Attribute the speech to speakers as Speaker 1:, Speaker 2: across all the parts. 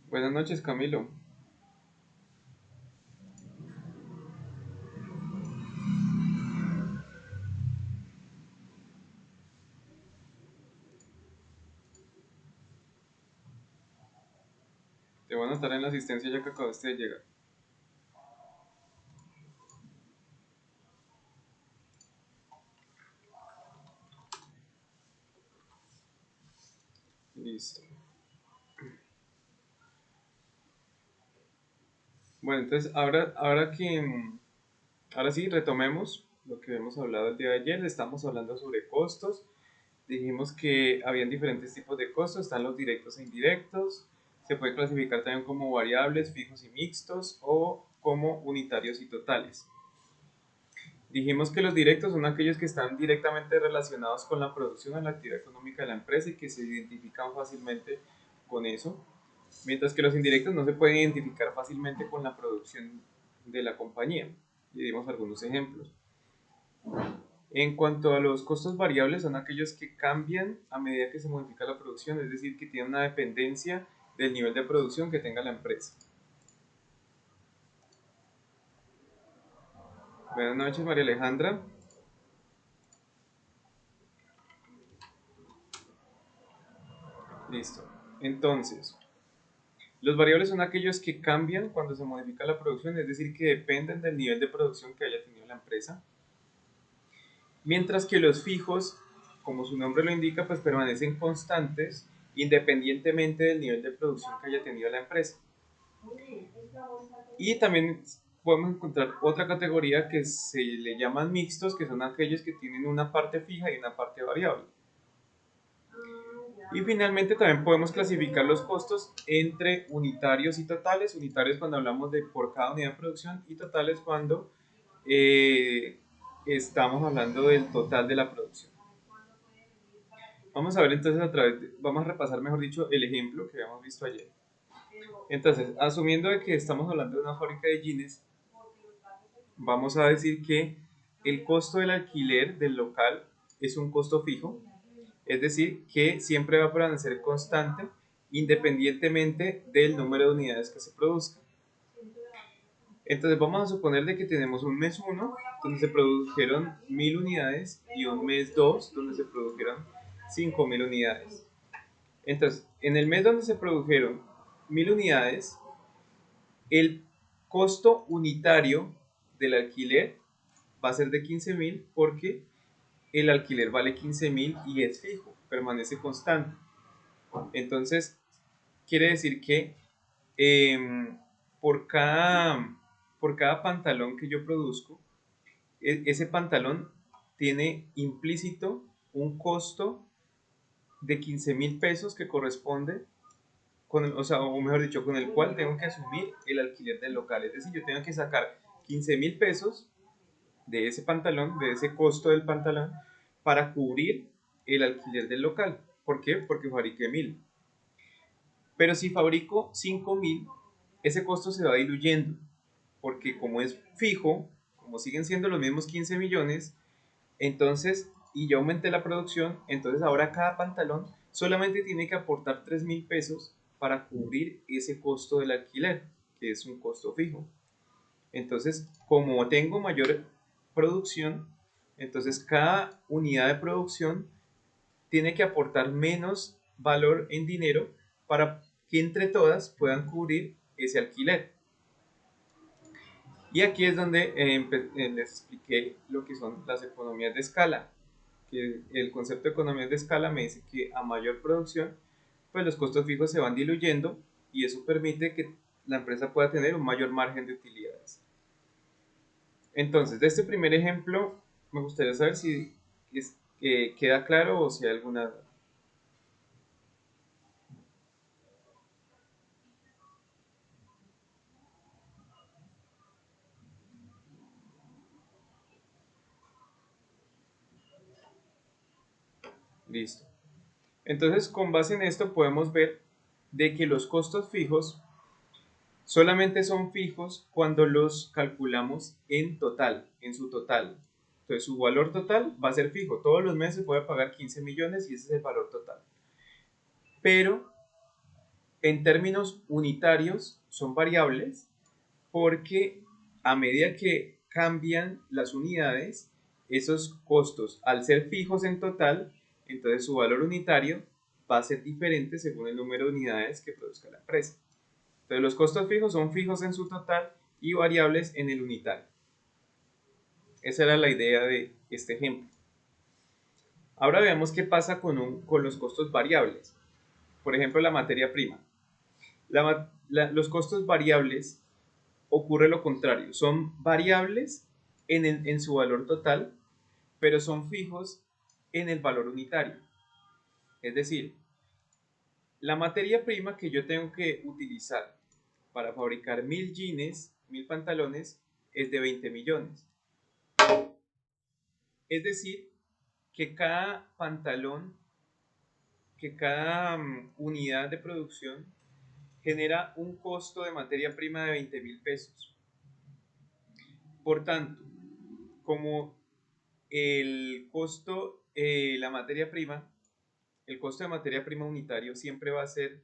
Speaker 1: Buenas noches, Camilo. Te voy a anotar en la asistencia ya que acabaste de llegar. Listo. Bueno, entonces ahora sí retomemos lo que hemos hablado el día de ayer. Estamos hablando sobre costos. Dijimos que habían diferentes tipos de costos. Están los directos e indirectos. Se puede clasificar también como variables, fijos y mixtos o como unitarios y totales. Dijimos que los directos son aquellos que están directamente relacionados con la producción o la actividad económica de la empresa y que se identifican fácilmente con eso, mientras que los indirectos no se pueden identificar fácilmente con la producción de la compañía. Y dimos algunos ejemplos. En cuanto a los costos variables, son aquellos que cambian a medida que se modifica la producción, es decir, que tienen una dependencia del nivel de producción que tenga la empresa. Buenas noches, María Alejandra. Listo. Entonces, los variables son aquellos que cambian cuando se modifica la producción, es decir, que dependen del nivel de producción que haya tenido la empresa. Mientras que los fijos, como su nombre lo indica, pues permanecen constantes independientemente del nivel de producción que haya tenido la empresa. Y también podemos encontrar otra categoría que se le llaman mixtos, que son aquellos que tienen una parte fija y una parte variable. Y finalmente también podemos clasificar los costos entre unitarios y totales. Unitarios cuando hablamos de por cada unidad de producción y totales cuando eh, estamos hablando del total de la producción. Vamos a ver entonces vamos a repasar mejor dicho el ejemplo que habíamos visto ayer. Entonces, asumiendo de que estamos hablando de una fábrica de jeans, vamos a decir que el costo del alquiler del local es un costo fijo, es decir, que siempre va a permanecer constante independientemente del número de unidades que se produzcan. Entonces vamos a suponer de que tenemos un mes 1 donde se produjeron 1000 unidades y un mes 2 donde se produjeron 5000 unidades. Entonces, en el mes donde se produjeron 1000 unidades, el costo unitario del alquiler va a ser de 15.000 porque el alquiler vale 15.000 y es fijo, permanece constante. Entonces, quiere decir que eh, por, cada, por cada pantalón que yo produzco, ese pantalón tiene implícito un costo de 15.000 pesos que corresponde o sea, o mejor dicho, con el cual tengo que asumir el alquiler del local. Es decir, yo tengo que sacar 15.000 pesos de ese pantalón, de ese costo del pantalón, para cubrir el alquiler del local. ¿Por qué? Porque fabriqué 1000. Pero si fabrico 5000, ese costo se va diluyendo, porque como es fijo, como siguen siendo los mismos 15 millones, entonces, y yo aumenté la producción, entonces ahora cada pantalón solamente tiene que aportar 3.000 pesos para cubrir ese costo del alquiler, que es un costo fijo. Entonces, como tengo mayor producción, entonces cada unidad de producción tiene que aportar menos valor en dinero para que entre todas puedan cubrir ese alquiler. Y aquí es donde les expliqué lo que son las economías de escala, que el concepto de economías de escala me dice que a mayor producción, pues los costos fijos se van diluyendo y eso permite que la empresa pueda tener un mayor margen de utilidades. Entonces, de este primer ejemplo, me gustaría saber si queda claro o si hay alguna... Listo. Entonces, con base en esto podemos ver de que los costos fijos solamente son fijos cuando los calculamos en total, en su total. Entonces, su valor total va a ser fijo. Todos los meses voy a pagar 15 millones y ese es el valor total. Pero En términos unitarios son variables porque a medida que cambian las unidades, esos costos, al ser fijos en total, entonces su valor unitario va a ser diferente según el número de unidades que produzca la empresa. Entonces los costos fijos son fijos en su total y variables en el unitario. Esa era la idea de este ejemplo. Ahora veamos qué pasa con los costos variables. Por ejemplo, la materia prima. Los costos variables ocurre lo contrario. Son variables en su valor total, pero son fijos en el valor unitario. Es decir, la materia prima que yo tengo que utilizar para fabricar 1000 jeans, 1000 pantalones, es de 20 millones. Es decir, que cada pantalón, que cada unidad de producción genera un costo de materia prima de 20.000 pesos. Por tanto, como el costo, la materia prima, el costo de materia prima unitario siempre va a ser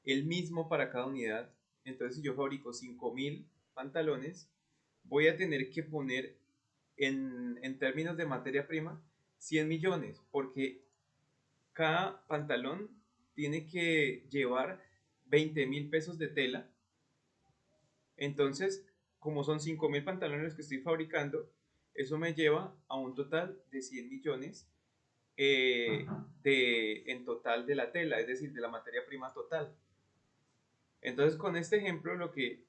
Speaker 1: el mismo para cada unidad. Entonces, si yo fabrico 5.000 pantalones, voy a tener que poner en términos de materia prima 100 millones, porque cada pantalón tiene que llevar 20.000 pesos de tela. Entonces, como son 5.000 pantalones que estoy fabricando, eso me lleva a un total de 100 millones en total de la tela, es decir, de la materia prima total. Entonces, con este ejemplo, lo que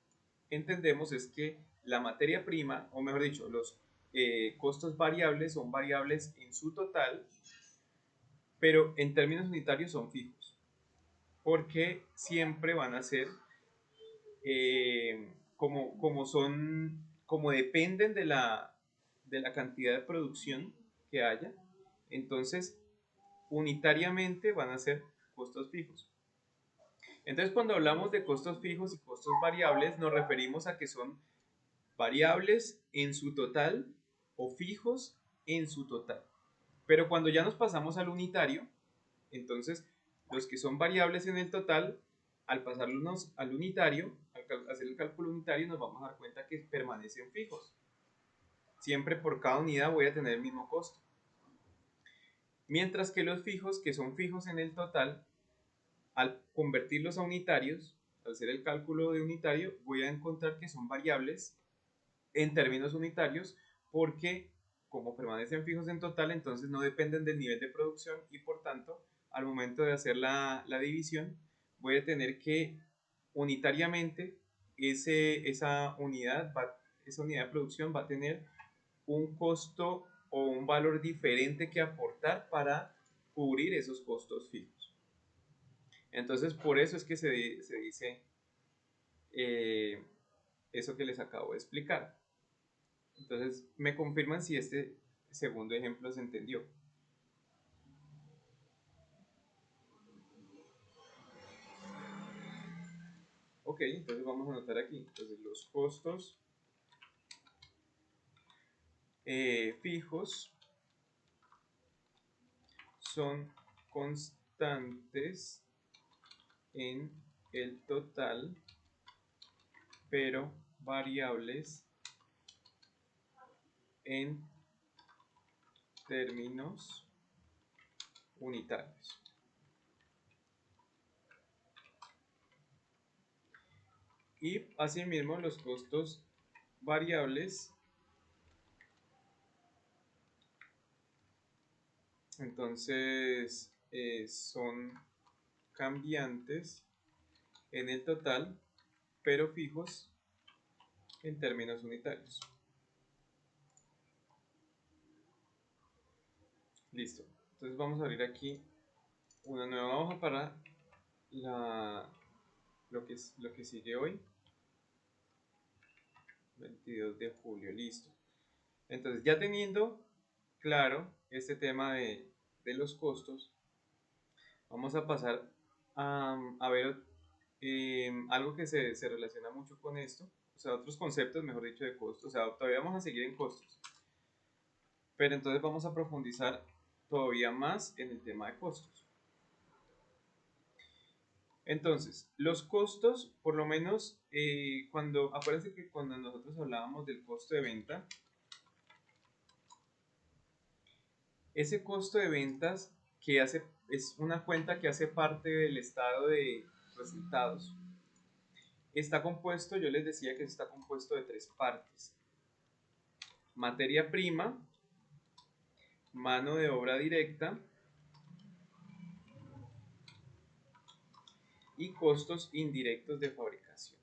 Speaker 1: entendemos es que la materia prima, o mejor dicho, los costos variables son variables en su total, pero en términos unitarios son fijos, porque siempre van a ser como dependen de la cantidad de producción que haya, entonces unitariamente van a ser costos fijos. Entonces, cuando hablamos de costos fijos y costos variables, nos referimos a que son variables en su total o fijos en su total. Pero cuando ya nos pasamos al unitario, entonces los que son variables en el total, al pasarnos al unitario, al hacer el cálculo unitario, nos vamos a dar cuenta que permanecen fijos. Siempre por cada unidad voy a tener el mismo costo. Mientras que los fijos, que son fijos en el total, al convertirlos a unitarios, al hacer el cálculo de unitario, voy a encontrar que son variables en términos unitarios porque como permanecen fijos en total, entonces no dependen del nivel de producción y por tanto, al momento de hacer la división, voy a tener que unitariamente esa unidad de producción va a tener un costo o un valor diferente que aportar para cubrir esos costos fijos. Entonces, por eso es que se dice eh, eso que les acabo de explicar. Entonces, me confirman si este segundo ejemplo se entendió. Ok, entonces vamos a anotar aquí. Entonces, los costos fijos son constantes en el total, pero variables en términos unitarios. Y asimismo los costos variables, entonces son cambiantes en el total, pero fijos en términos unitarios. Listo. Entonces vamos a abrir aquí una nueva hoja para lo que sigue hoy. 22 de julio, listo. Entonces ya teniendo claro este tema de los costos, vamos a pasar a ver algo que se relaciona mucho con esto, o sea, otros conceptos, mejor dicho, de costos. O sea, todavía vamos a seguir en costos, pero entonces vamos a profundizar todavía más en el tema de costos. Entonces, los costos, por lo menos, acuérdense que cuando nosotros hablábamos del costo de venta, ese costo de ventas es una cuenta que hace parte del estado de resultados. Está compuesto, yo les decía que está compuesto de tres partes: materia prima, mano de obra directa y costos indirectos de fabricación.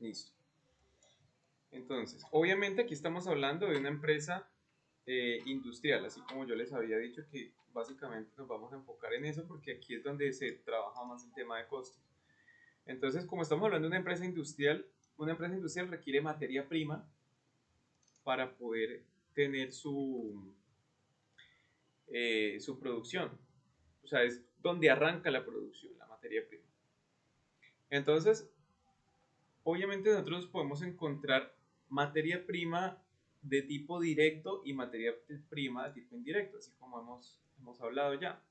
Speaker 1: Listo. Entonces, obviamente aquí estamos hablando de una empresa industrial, así como yo les había dicho que básicamente nos vamos a enfocar en eso porque aquí es donde se trabaja más el tema de costos. Entonces, como estamos hablando de una empresa industrial requiere materia prima para poder tener su producción. O sea, es donde arranca la producción, la materia prima. Entonces, obviamente nosotros podemos encontrar materia prima de tipo directo y materia prima de tipo indirecto, así como hemos hablado ya.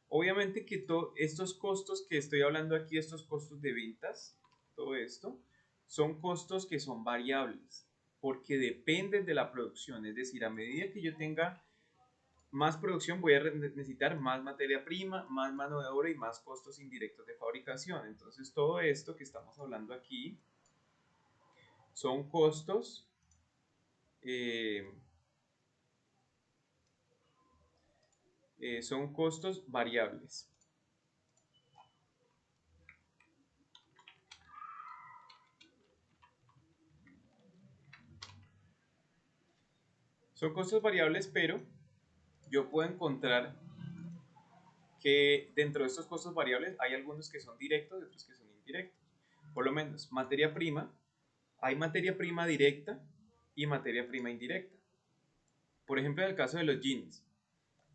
Speaker 1: Obviamente que estos costos que estoy hablando aquí, estos costos de ventas, todo esto, son costos que son variables, porque dependen de la producción. Es decir, a medida que yo tenga más producción, voy a necesitar más materia prima, más mano de obra y más costos indirectos de fabricación. Entonces, todo esto que estamos hablando aquí son costos eh, son costos variables. Son costos variables, pero yo puedo encontrar que dentro de estos costos variables hay algunos que son directos y otros que son indirectos. Por lo menos, materia prima, hay materia prima directa y materia prima indirecta. Por ejemplo, en el caso de los jeans,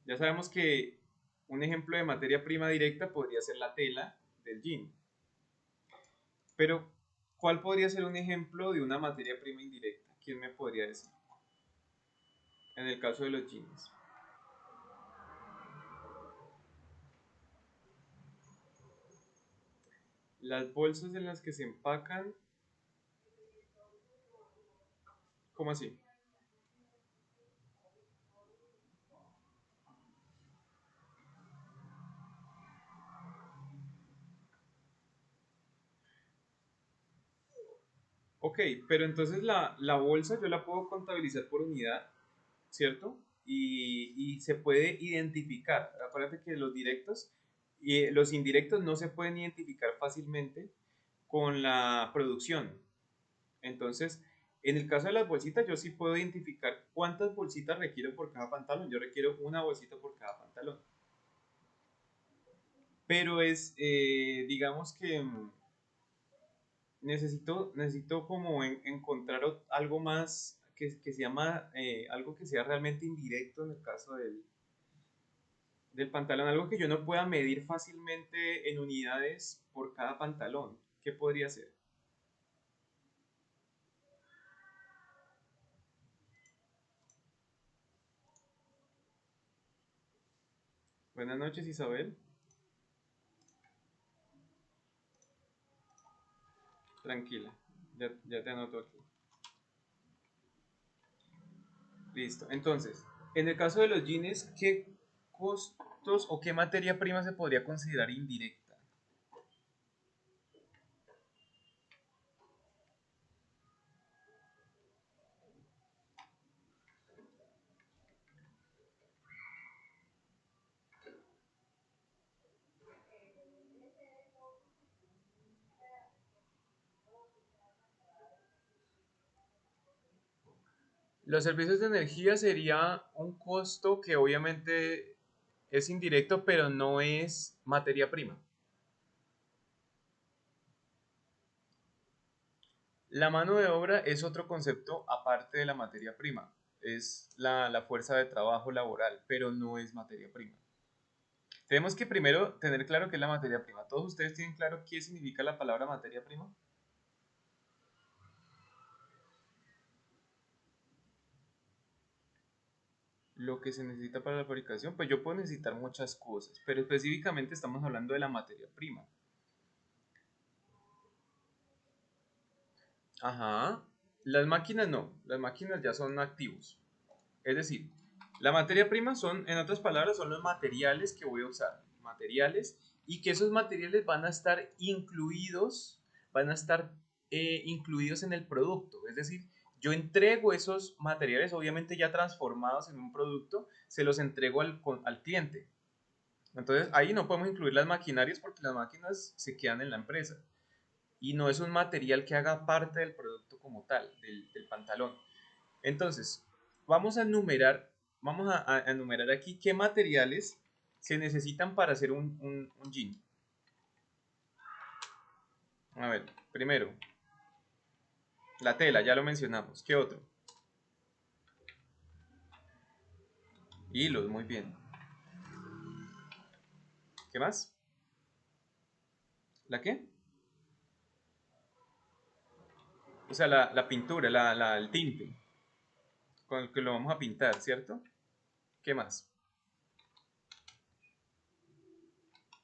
Speaker 1: ya sabemos que un ejemplo de materia prima directa podría ser la tela del jean. Pero, ¿cuál podría ser un ejemplo de una materia prima indirecta? ¿Quién me podría decir? En el caso de los jeans. Las bolsas en las que se empacan, ¿cómo así? Ok, pero entonces la bolsa yo la puedo contabilizar por unidad, ¿cierto? Y se puede identificar. Acuérdate que los directos y los indirectos no se pueden identificar fácilmente con la producción. Entonces, en el caso de las bolsitas, yo sí puedo identificar cuántas bolsitas requiero por cada pantalón. Yo requiero una bolsita por cada pantalón. Pero digamos que necesito como encontrar algo más que se llama, algo que sea realmente indirecto en el caso del pantalón, algo que yo no pueda medir fácilmente en unidades por cada pantalón. ¿Qué podría ser? Buenas noches, Isabel. Tranquila, ya te anoto aquí. Listo. Entonces, en el caso de los jeans, ¿qué costos o qué materia prima se podría considerar indirecta? Los servicios de energía sería un costo que obviamente es indirecto, pero no es materia prima. La mano de obra es otro concepto aparte de la materia prima. es la fuerza de trabajo laboral, pero no es materia prima. Tenemos que primero tener claro qué es la materia prima. ¿Todos ustedes tienen claro qué significa la palabra materia prima? Lo que se necesita para la fabricación, pues yo puedo necesitar muchas cosas, pero específicamente estamos hablando de la materia prima. Ajá. Las máquinas no, las máquinas ya son activos. Es decir, la materia prima son, en otras palabras, son los materiales que voy a usar. Materiales y que esos materiales van a estar incluidos en el producto. Es decir, yo entrego esos materiales, obviamente ya transformados en un producto, se los entrego al cliente. Entonces ahí no podemos incluir las maquinarias porque las máquinas se quedan en la empresa y no es un material que haga parte del producto como tal, del pantalón. Entonces, vamos a enumerar, vamos a enumerar aquí qué materiales se necesitan para hacer un jean. A ver, primero, la tela, ya lo mencionamos. ¿Qué otro? Hilos, muy bien. ¿Qué más? ¿La qué? O sea, la pintura, el tinte con el que lo vamos a pintar, ¿cierto? ¿Qué más?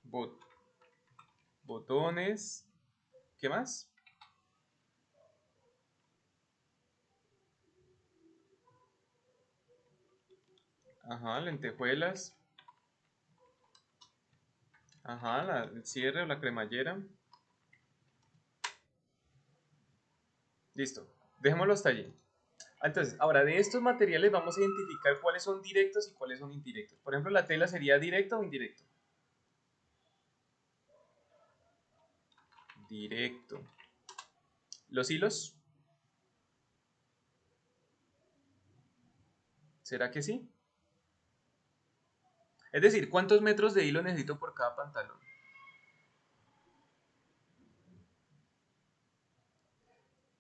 Speaker 1: Bot- botones. ¿Qué más? Ajá, lentejuelas. Ajá, el cierre o la cremallera. Listo. Dejémoslo hasta allí. Entonces, ahora de estos materiales vamos a identificar cuáles son directos y cuáles son indirectos. Por ejemplo, la tela sería directo o indirecto. Directo. Los hilos, ¿será que sí? Es decir, ¿cuántos metros de hilo necesito por cada pantalón?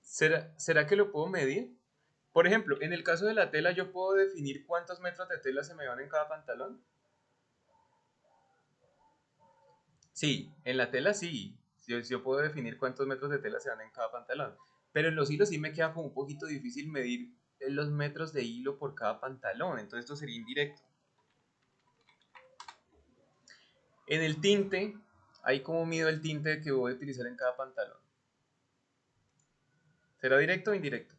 Speaker 1: ¿Será que lo puedo medir? Por ejemplo, en el caso de la tela, ¿yo puedo definir cuántos metros de tela se me van en cada pantalón? Sí, en la tela sí. Yo puedo definir cuántos metros de tela se van en cada pantalón. Pero en los hilos sí me queda como un poquito difícil medir los metros de hilo por cada pantalón. Entonces esto sería indirecto. En el tinte, ahí como mido el tinte que voy a utilizar en cada pantalón. ¿Será directo o indirecto?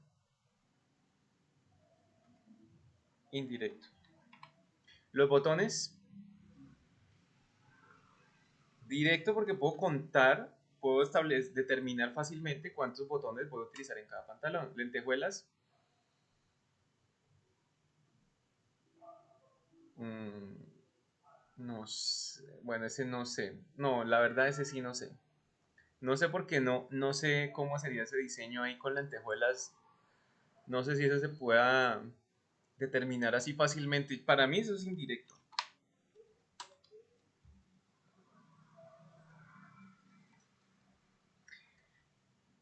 Speaker 1: Indirecto. Los botones, directo porque puedo contar, puedo determinar fácilmente cuántos botones voy a utilizar en cada pantalón. Lentejuelas, mmm, no sé. Bueno, ese no sé. No, la verdad ese sí no sé. No sé por qué no sé cómo sería ese diseño ahí con lentejuelas. No sé si eso se pueda determinar así fácilmente. Para mí eso es indirecto.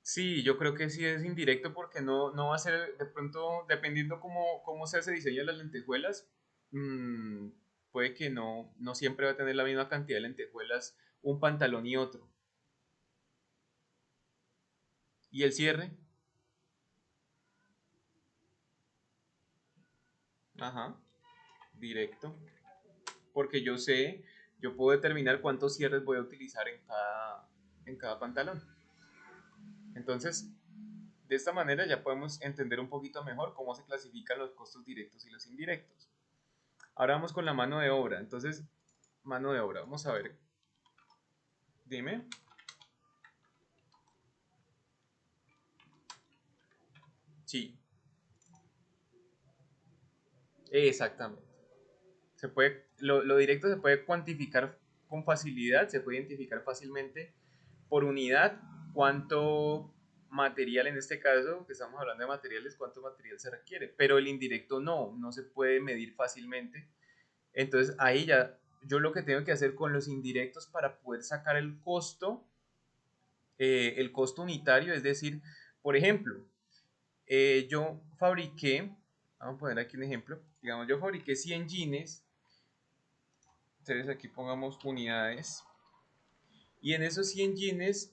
Speaker 1: Sí, yo creo que sí es indirecto porque no va a ser, de pronto, dependiendo cómo sea ese diseño de las lentejuelas, mm, puede que no siempre va a tener la misma cantidad de lentejuelas un pantalón y otro. ¿Y el cierre? Ajá, directo. Porque yo puedo determinar cuántos cierres voy a utilizar en cada pantalón. Entonces, de esta manera ya podemos entender un poquito mejor cómo se clasifican los costos directos y los indirectos. Ahora vamos con la mano de obra. Entonces, mano de obra, vamos a ver. Dime. Sí, exactamente. Lo directo se puede cuantificar con facilidad, se puede identificar fácilmente por unidad cuánto material, en este caso, que estamos hablando de materiales, cuánto material se requiere. Pero el indirecto no se puede medir fácilmente. Entonces ahí ya, yo lo que tengo que hacer con los indirectos para poder sacar el costo unitario, es decir, por ejemplo, yo fabriqué Vamos a poner aquí un ejemplo. Digamos, yo fabriqué 100 jeans. Entonces aquí pongamos unidades. Y en esos 100 jeans,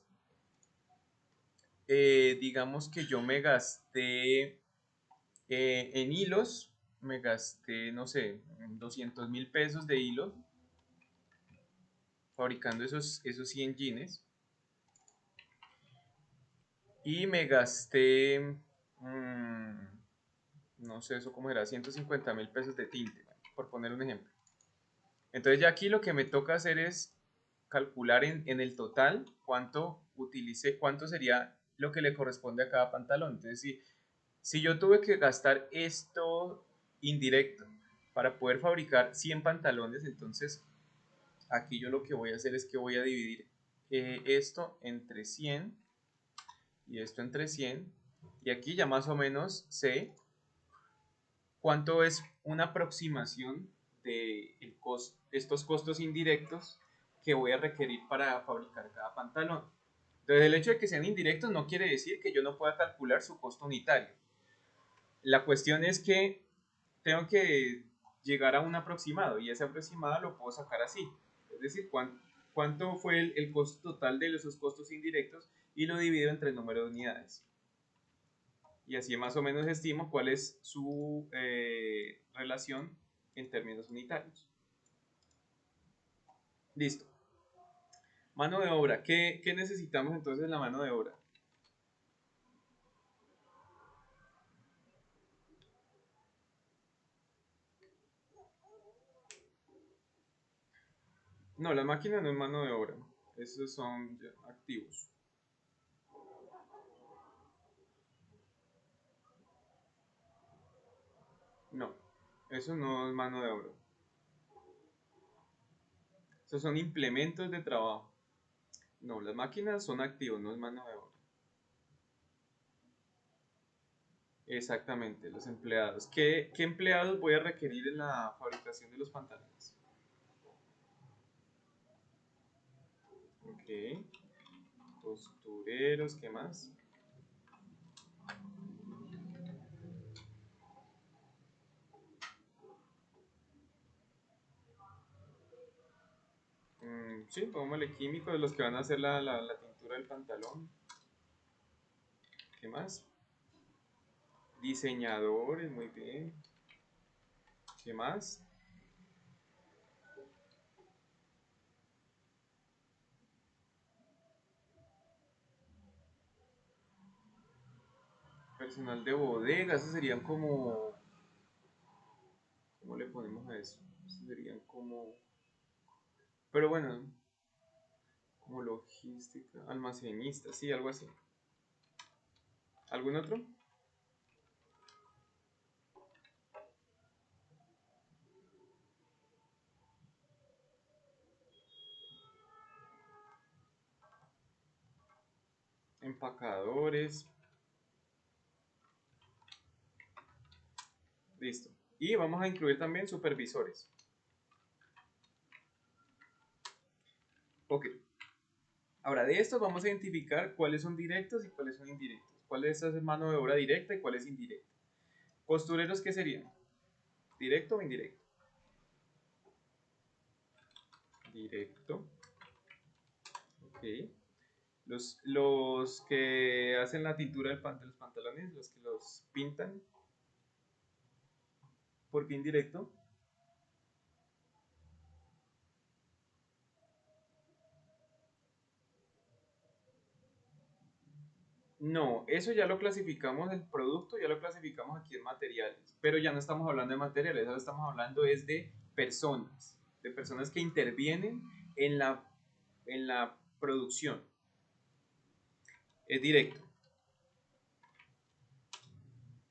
Speaker 1: digamos que yo me gasté en hilos, me gasté, no sé, 200.000 pesos de hilo fabricando esos 100 jeans. Y me gasté, no sé, eso como era, 150.000 pesos de tinte, por poner un ejemplo. Entonces ya aquí lo que me toca hacer es calcular en el total cuánto utilicé, cuánto sería lo que le corresponde a cada pantalón. Entonces, si yo tuve que gastar esto indirecto para poder fabricar 100 pantalones, entonces aquí yo lo que voy a hacer es que voy a dividir esto entre 100 y esto entre 100. Y aquí ya más o menos sé cuánto es una aproximación de estos costos indirectos que voy a requerir para fabricar cada pantalón. Entonces el hecho de que sean indirectos no quiere decir que yo no pueda calcular su costo unitario. La cuestión es que tengo que llegar a un aproximado y ese aproximado lo puedo sacar así. Es decir, cuánto fue el costo total de esos costos indirectos y lo divido entre el número de unidades. Y así más o menos estimo cuál es su relación en términos unitarios. Listo. Mano de obra. ¿Qué necesitamos entonces en la mano de obra? No, la máquina no es mano de obra. Esos son activos. No, eso no es mano de obra. Esos son implementos de trabajo. No, las máquinas son activos, no es mano de obra. Exactamente, los empleados. ¿Qué empleados voy a requerir en la fabricación de los pantalones? Ok, costureros, ¿qué más? Sí, pongámosle químicos, los que van a hacer la tintura del pantalón. ¿Qué más? Diseñadores, muy bien. ¿Qué más? Personal de bodega, esos serían como... ¿Cómo le ponemos a eso? Esos serían como... Pero bueno, como logística, almacenista, sí, algo así. ¿Algún otro? Empacadores. Listo. Y vamos a incluir también supervisores. Ok. Ahora, de esto vamos a identificar cuáles son directos y cuáles son indirectos. ¿Cuál es mano de obra directa y cuál es indirecta? Costureros, ¿qué serían? ¿Directo o indirecto? Directo. Ok. Los que hacen la tintura de los pantalones, los que los pintan, ¿por qué indirecto? No, eso ya lo clasificamos el producto, ya lo clasificamos aquí en materiales, pero ya no estamos hablando de materiales, ahora estamos hablando es de personas que intervienen en la producción. Es directo.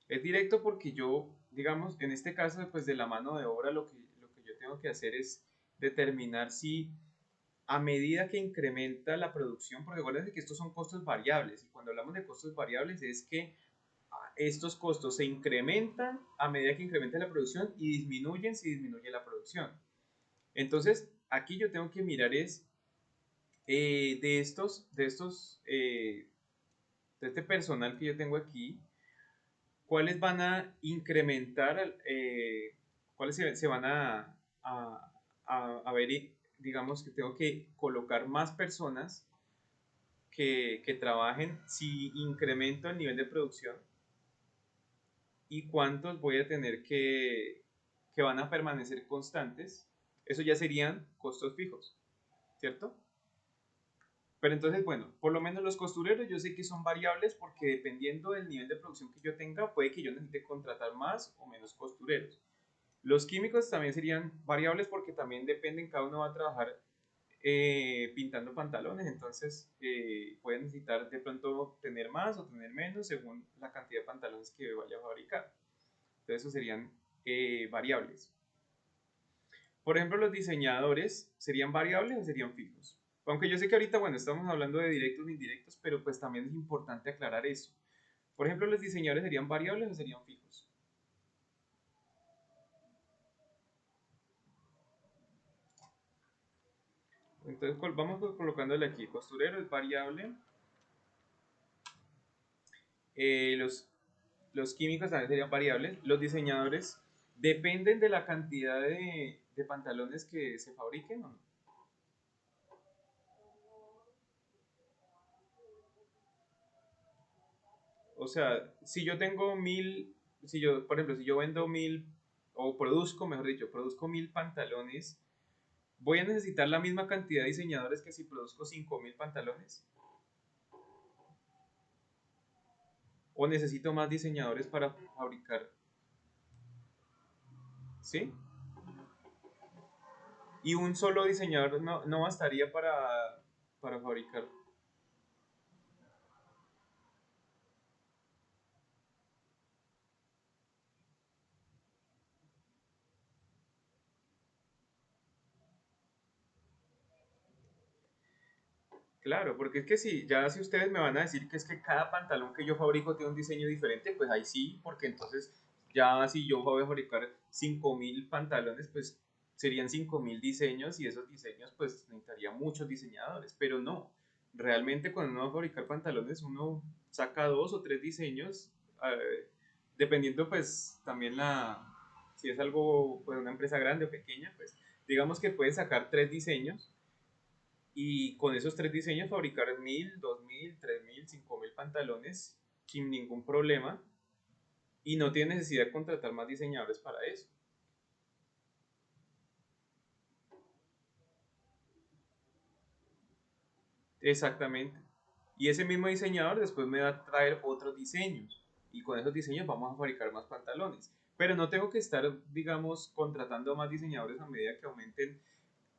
Speaker 1: Es directo porque yo, digamos, en este caso, pues de la mano de obra, lo que yo tengo que hacer es determinar si a medida que incrementa la producción, porque acuérdense que estos son costos variables, y cuando hablamos de costos variables es que estos costos se incrementan a medida que incrementa la producción y disminuyen si disminuye la producción. Entonces, aquí yo tengo que mirar es de este personal que yo tengo aquí, ¿cuáles van a incrementar, cuáles se van a ver, digamos que tengo que colocar más personas que trabajen si incremento el nivel de producción y cuántos voy a tener que van a permanecer constantes? Eso ya serían costos fijos, ¿cierto? Pero entonces, bueno, por lo menos los costureros yo sé que son variables porque dependiendo del nivel de producción que yo tenga, puede que yo necesite contratar más o menos costureros. Los químicos también serían variables porque también dependen, cada uno va a trabajar pintando pantalones, entonces puede necesitar de pronto tener más o tener menos según la cantidad de pantalones que vaya a fabricar. Entonces, eso serían variables. Por ejemplo, los diseñadores, ¿serían variables o serían fijos? Aunque yo sé que ahorita, bueno, estamos hablando de directos e indirectos, pero pues también es importante aclarar eso. Por ejemplo, ¿los diseñadores serían variables o serían fijos? Entonces, vamos colocándole aquí. Costurero es variable. Eh, los, los químicos también serían variables. Los diseñadores dependen de la cantidad de pantalones que se fabriquen o no. O sea, si yo tengo 1000, si yo, por ejemplo, si yo vendo 1000, o produzco, mejor dicho, produzco 1000 pantalones, ¿voy a necesitar la misma cantidad de diseñadores que si produzco 5000 pantalones? ¿O necesito más diseñadores para fabricar? ¿Sí? Y un solo diseñador no bastaría para fabricar. Claro, porque es que si, ya si ustedes me van a decir que es que cada pantalón que yo fabrico tiene un diseño diferente, pues ahí sí, porque entonces ya si yo voy a fabricar 5000 pantalones, pues serían 5000 diseños y esos diseños pues necesitaría muchos diseñadores, pero no, realmente cuando uno va a fabricar pantalones uno saca dos o tres diseños, dependiendo pues también si es algo, pues una empresa grande o pequeña, pues digamos que puede sacar tres diseños y con esos tres diseños fabricar 1000, 2000, 3000, 5000 pantalones sin ningún problema y no tiene necesidad de contratar más diseñadores para eso. Exactamente. Y ese mismo diseñador después me va a traer otros diseños y con esos diseños vamos a fabricar más pantalones. Pero no tengo que estar, digamos, contratando más diseñadores a medida que aumenten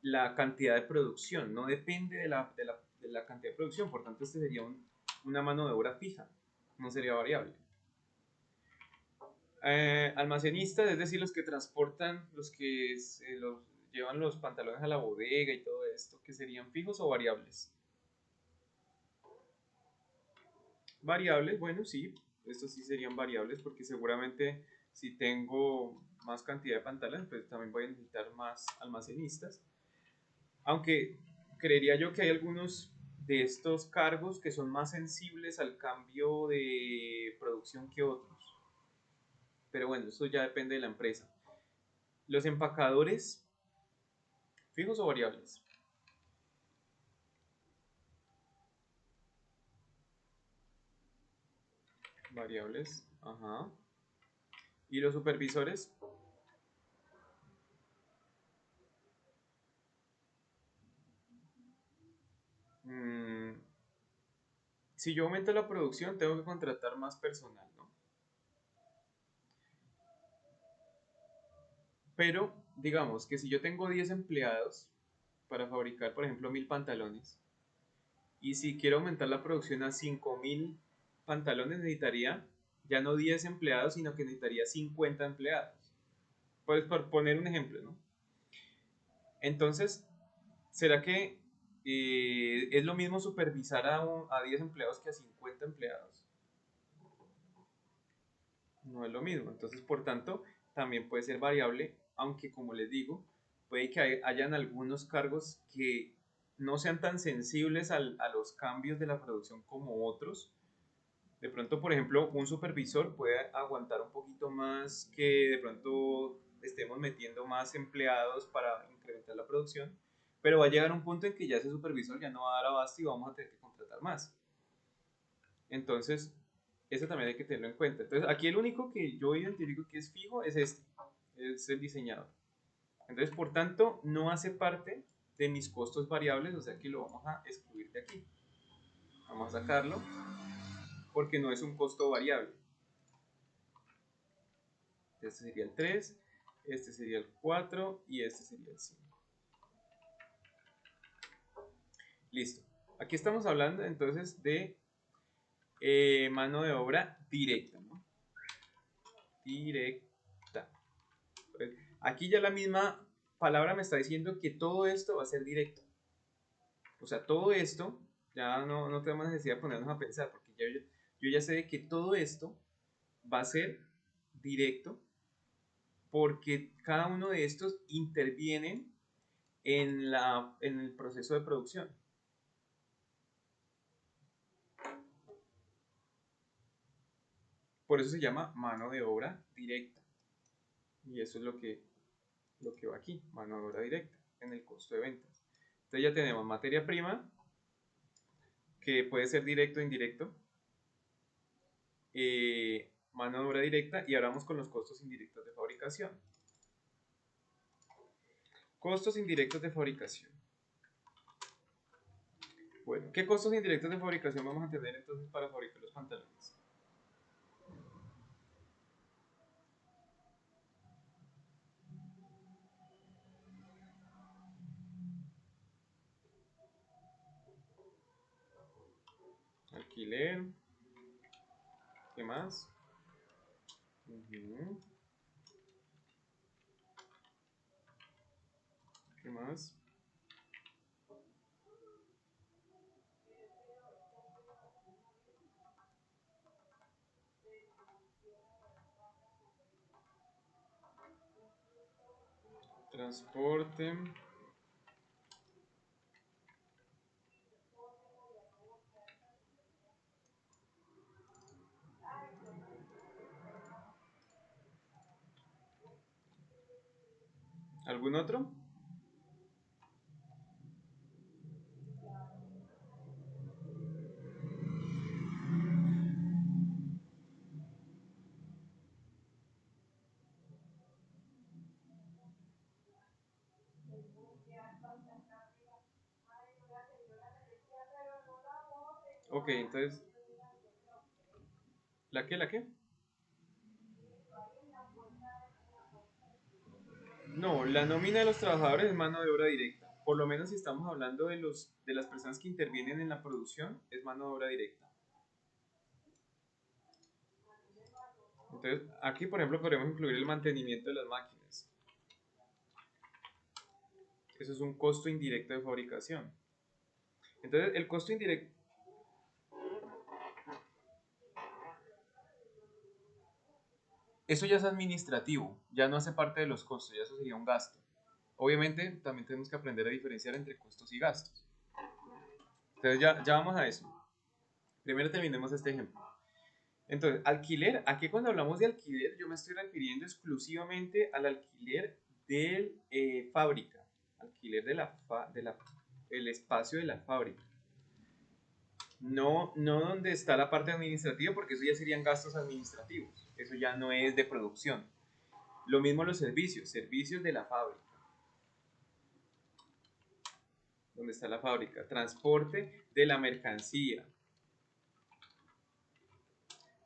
Speaker 1: la cantidad de producción. No depende de la cantidad de producción. Por tanto, este sería una mano de obra fija. No sería variable. Almacenistas, es decir, los que transportan, los que los, llevan los pantalones a la bodega y todo esto, que serían fijos o variables. Variables, bueno, sí, estos sí serían variables porque seguramente si tengo más cantidad de pantalones, pues también voy a necesitar más almacenistas. Aunque creería yo que hay algunos de estos cargos que son más sensibles al cambio de producción que otros. Pero bueno, eso ya depende de la empresa. Los empacadores, fijos o variables. Variables, ajá. ¿Y los supervisores? Mm, si yo aumento la producción, tengo que contratar más personal, ¿no? Pero digamos que si yo tengo 10 empleados para fabricar, por ejemplo, 1000 pantalones, y si quiero aumentar la producción a 5000 pantalones, necesitaría ya no 10 empleados, sino que necesitaría 50 empleados. Pues por poner un ejemplo, ¿no? Entonces, ¿será que es lo mismo supervisar a 10 empleados que a 50 empleados? No es lo mismo. Entonces, por tanto, también puede ser variable, aunque como les digo, puede que hayan algunos cargos que no sean tan sensibles a los cambios de la producción como otros, De pronto, por ejemplo, un supervisor puede aguantar un poquito más que de pronto estemos metiendo más empleados para incrementar la producción, pero va a llegar un punto en que ya ese supervisor ya no va a dar abasto y vamos a tener que contratar más. Entonces, eso también hay que tenerlo en cuenta. Entonces, aquí el único que yo identifico que es fijo es este, es el diseñador. Entonces, por tanto, no hace parte de mis costos variables, o sea que lo vamos a excluir de aquí. Vamos a sacarlo porque no es un costo variable. Este sería el 3, este sería el 4 y este sería el 5. Listo. Aquí estamos hablando entonces de mano de obra directa, ¿no? Directa. Aquí ya la misma palabra me está diciendo que todo esto va a ser directo. O sea, todo esto, ya no tenemos necesidad de ponernos a pensar, porque yo ya sé de que todo esto va a ser directo, porque cada uno de estos intervienen en el proceso de producción. Por eso se llama mano de obra directa. Y eso es lo que va aquí, mano de obra directa, en el costo de ventas. Entonces ya tenemos materia prima, que puede ser directo o indirecto, mano de obra directa, y ahora vamos con los costos indirectos de fabricación. Costos indirectos de fabricación. Bueno, ¿qué costos indirectos de fabricación vamos a tener entonces para fabricar los pantalones? Alquiler, ¿qué más? Ujú. ¿Qué más? Transporte. ¿Algún otro? Ok, entonces, ¿la qué? ¿La qué? No, la nómina de los trabajadores es mano de obra directa. Por lo menos si estamos hablando de las personas que intervienen en la producción, es mano de obra directa. Entonces, aquí, por ejemplo, podemos incluir el mantenimiento de las máquinas. Eso es un costo indirecto de fabricación. Entonces, el costo indirecto, eso ya es administrativo, ya no hace parte de los costos, ya eso sería un gasto. Obviamente, también tenemos que aprender a diferenciar entre costos y gastos. Entonces, ya vamos a eso. Primero terminemos este ejemplo. Entonces, alquiler, aquí cuando hablamos de alquiler, yo me estoy refiriendo exclusivamente al alquiler de fábrica, alquiler el espacio de la fábrica. No donde está la parte administrativa, porque eso ya serían gastos administrativos, eso ya no es de producción. Lo mismo los servicios, servicios de la fábrica, donde está la fábrica, transporte de la mercancía,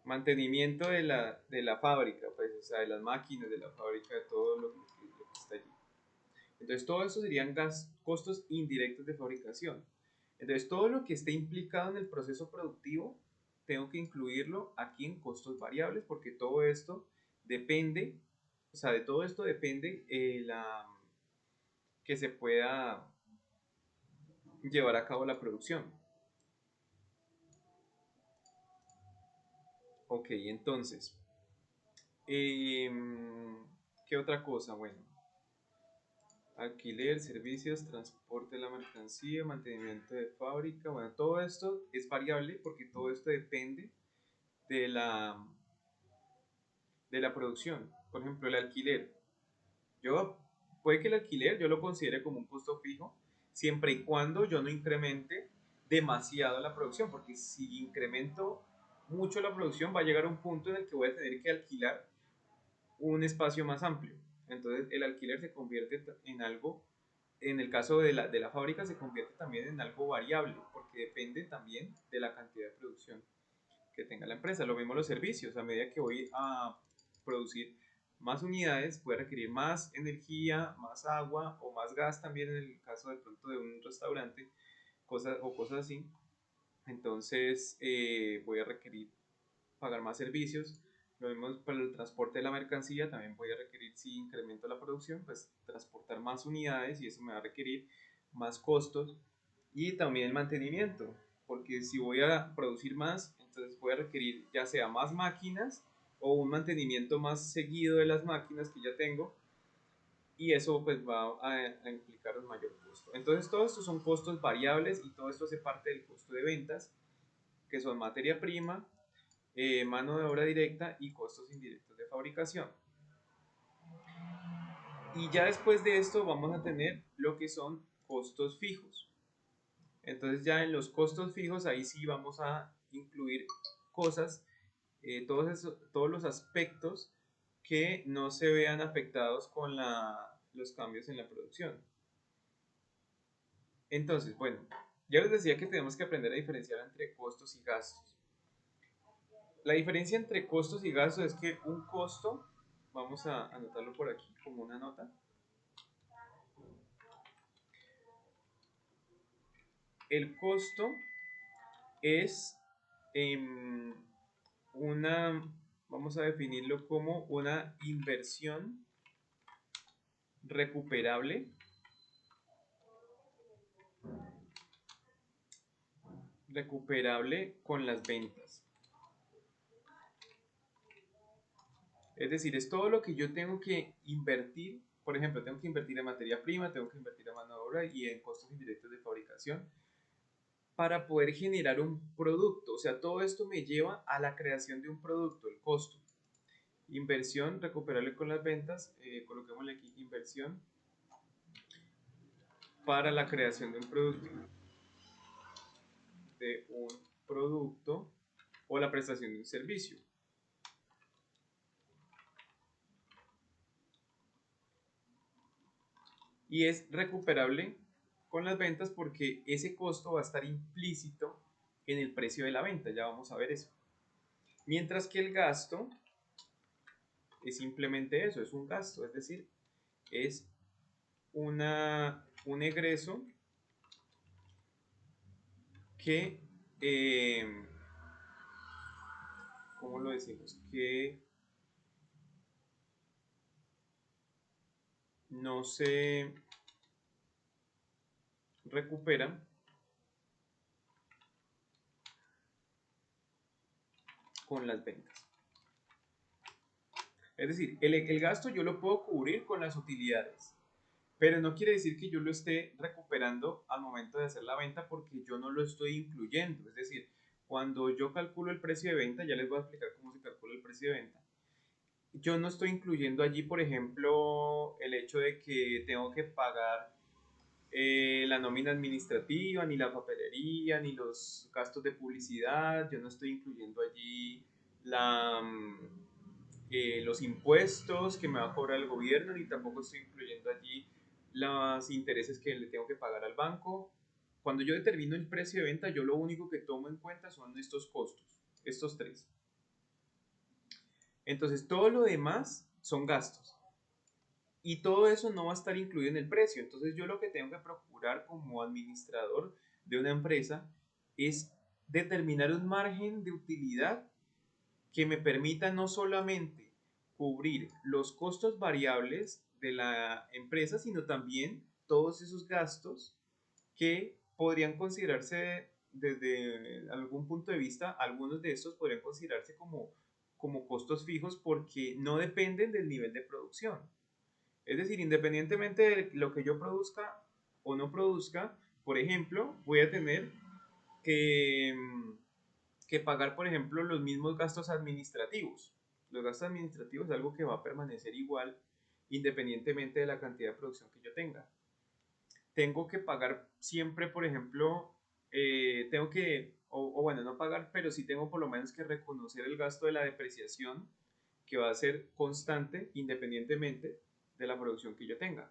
Speaker 1: mantenimiento de la fábrica, pues, o sea, de las máquinas, de la fábrica, de todo lo que está allí. Entonces, todo eso serían costos indirectos de fabricación. Entonces, todo lo que esté implicado en el proceso productivo, tengo que incluirlo aquí en costos variables porque todo esto depende, o sea, de todo esto depende que se pueda llevar a cabo la producción. Ok, entonces, ¿qué otra cosa? Bueno, alquiler, servicios, transporte de la mercancía, mantenimiento de fábrica, bueno, todo esto es variable porque todo esto depende de la, de la producción. Por ejemplo, el alquiler. Yo, puede que el alquiler yo lo considere como un costo fijo, siempre y cuando yo no incremente demasiado la producción, porque si incremento mucho la producción va a llegar a un punto en el que voy a tener que alquilar un espacio más amplio. Entonces el alquiler se convierte en algo, en el caso de la fábrica, se convierte también en algo variable, porque depende también de la cantidad de producción que tenga la empresa. Lo mismo los servicios, a medida que voy a producir más unidades, puede requerir más energía, más agua o más gas también en el caso de pronto de un restaurante, cosas o cosas así. Entonces voy a requerir pagar más servicios. Lo mismo para el transporte de la mercancía, también voy a requerir, si incremento la producción, pues transportar más unidades y eso me va a requerir más costos y también el mantenimiento, porque si voy a producir más, entonces voy a requerir ya sea más máquinas o un mantenimiento más seguido de las máquinas que ya tengo y eso pues va a implicar un mayor costo. Entonces todos estos son costos variables y todo esto hace parte del costo de ventas, que son materia prima, mano de obra directa y costos indirectos de fabricación. Y ya después de esto vamos a tener lo que son costos fijos. Entonces ya en los costos fijos ahí sí vamos a incluir cosas, todos los aspectos que no se vean afectados con los cambios en la producción. Entonces, bueno, ya les decía que tenemos que aprender a diferenciar entre costos y gastos. La diferencia entre costos y gastos es que un costo, vamos a anotarlo por aquí como una nota, el costo es una, vamos a definirlo como una inversión recuperable, recuperable con las ventas. Es decir, es todo lo que yo tengo que invertir. Por ejemplo, tengo que invertir en materia prima, tengo que invertir en mano de obra y en costos indirectos de fabricación para poder generar un producto. O sea, todo esto me lleva a la creación de un producto, el costo. Inversión recuperable con las ventas, coloquémosle aquí inversión para la creación de un producto o la prestación de un servicio. Y es recuperable con las ventas porque ese costo va a estar implícito en el precio de la venta, ya vamos a ver eso. Mientras que el gasto es simplemente eso, es un gasto, es decir, es un egreso que, ¿cómo lo decimos? Que no se recupera con las ventas. Es decir, el gasto yo lo puedo cubrir con las utilidades, pero no quiere decir que yo lo esté recuperando al momento de hacer la venta porque yo no lo estoy incluyendo. Es decir, cuando yo calculo el precio de venta, ya les voy a explicar cómo se calcula el precio de venta. Yo no estoy incluyendo allí, por ejemplo, el hecho de que tengo que pagar la nómina administrativa, ni la papelería, ni los gastos de publicidad. Yo no estoy incluyendo allí los impuestos que me va a cobrar el gobierno, ni tampoco estoy incluyendo allí los intereses que le tengo que pagar al banco. Cuando yo determino el precio de venta, yo lo único que tomo en cuenta son estos costos, estos tres. Entonces, todo lo demás son gastos. Y todo eso no va a estar incluido en el precio. Entonces yo lo que tengo que procurar como administrador de una empresa es determinar un margen de utilidad que me permita no solamente cubrir los costos variables de la empresa, sino también todos esos gastos que podrían considerarse desde algún punto de vista, algunos de estos podrían considerarse como costos fijos porque no dependen del nivel de producción. Es decir, independientemente de lo que yo produzca o no produzca, por ejemplo, voy a tener que que pagar, por ejemplo, los mismos gastos administrativos. Los gastos administrativos es algo que va a permanecer igual independientemente de la cantidad de producción que yo tenga. Tengo que pagar siempre, por ejemplo, tengo que, o bueno, no pagar, pero sí tengo por lo menos que reconocer el gasto de la depreciación que va a ser constante independientemente de la producción que yo tenga.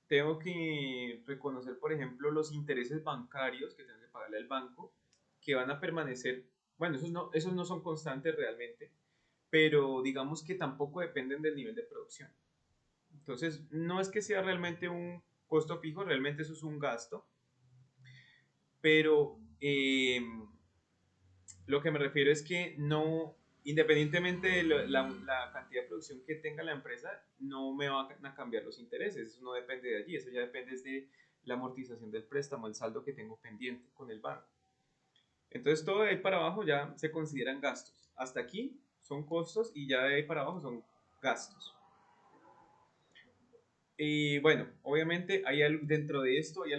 Speaker 1: Tengo que reconocer, por ejemplo, los intereses bancarios que tengo que pagarle al banco, que van a permanecer, bueno, esos no son constantes realmente, pero digamos que tampoco dependen del nivel de producción. Entonces, no es que sea realmente un costo fijo, realmente eso es un gasto, pero lo que me refiero es que no, independientemente de la cantidad de producción que tenga la empresa, no me van a cambiar los intereses, eso no depende de allí, eso ya depende de la amortización del préstamo, el saldo que tengo pendiente con el banco. Entonces todo de ahí para abajo ya se consideran gastos. Hasta aquí son costos y ya de ahí para abajo son gastos. Y bueno, obviamente dentro de esto hay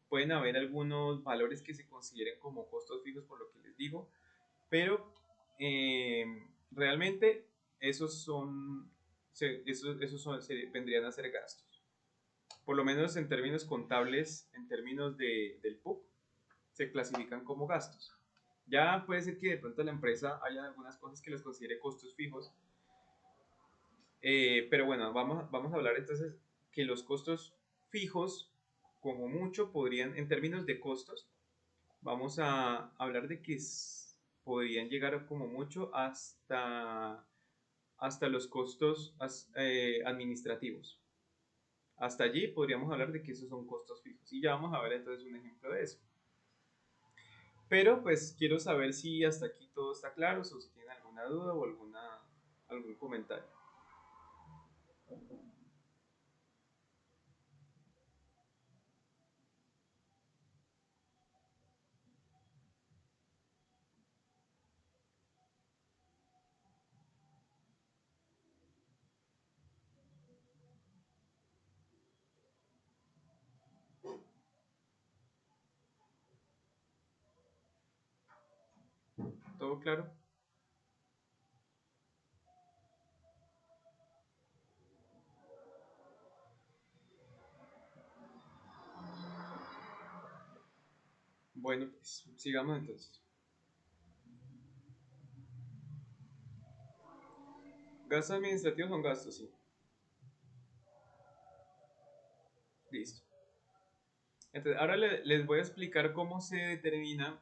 Speaker 1: pueden haber algunos valores que se consideren como costos fijos por lo que les digo, pero eh, realmente vendrían a ser gastos. Por lo menos en términos contables, en términos del PUC, se clasifican como gastos. Ya puede ser que de pronto la empresa haya algunas cosas que les considere costos fijos, pero bueno, vamos a hablar entonces que los costos fijos, como mucho, podrían, en términos de costos, vamos a hablar de que podrían llegar como mucho hasta los costos administrativos. Hasta allí podríamos hablar de que esos son costos fijos. Y ya vamos a ver entonces un ejemplo de eso. Pero pues quiero saber si hasta aquí todo está claro o si tienen alguna duda o algún comentario. ¿Todo claro? Bueno, pues sigamos entonces. Gastos administrativos son gastos, sí. Listo. Entonces, ahora les voy a explicar cómo se determina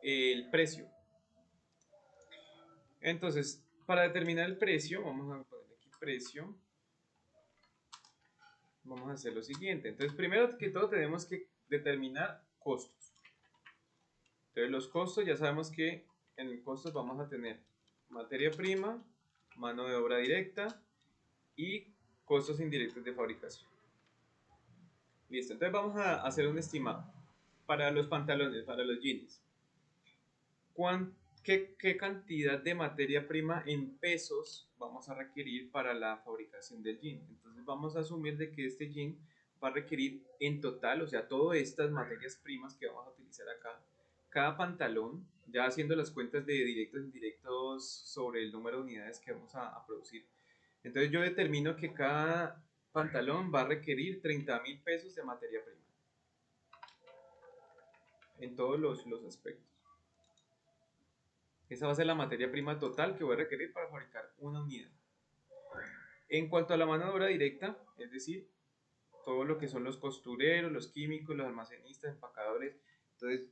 Speaker 1: el precio. Entonces, para determinar el precio, vamos a poner aquí precio. Vamos a hacer lo siguiente. Entonces, primero que todo tenemos que determinar costos. Entonces, los costos ya sabemos que en el costos vamos a tener materia prima, mano de obra directa y costos indirectos de fabricación. Listo, entonces vamos a hacer un estimado para los pantalones, para los jeans. ¿Qué cantidad de materia prima en pesos vamos a requerir para la fabricación del jean? Entonces vamos a asumir de que este jean va a requerir en total, o sea, todas estas materias primas que vamos a utilizar acá, cada pantalón, ya haciendo las cuentas de directos e indirectos sobre el número de unidades que vamos a producir. Entonces yo determino que cada pantalón va a requerir 30.000 pesos de materia prima en todos los aspectos. Esa va a ser la materia prima total que voy a requerir para fabricar una unidad. En cuanto a la mano de obra directa, es decir, todo lo que son los costureros, los químicos, los almacenistas, empacadores, entonces,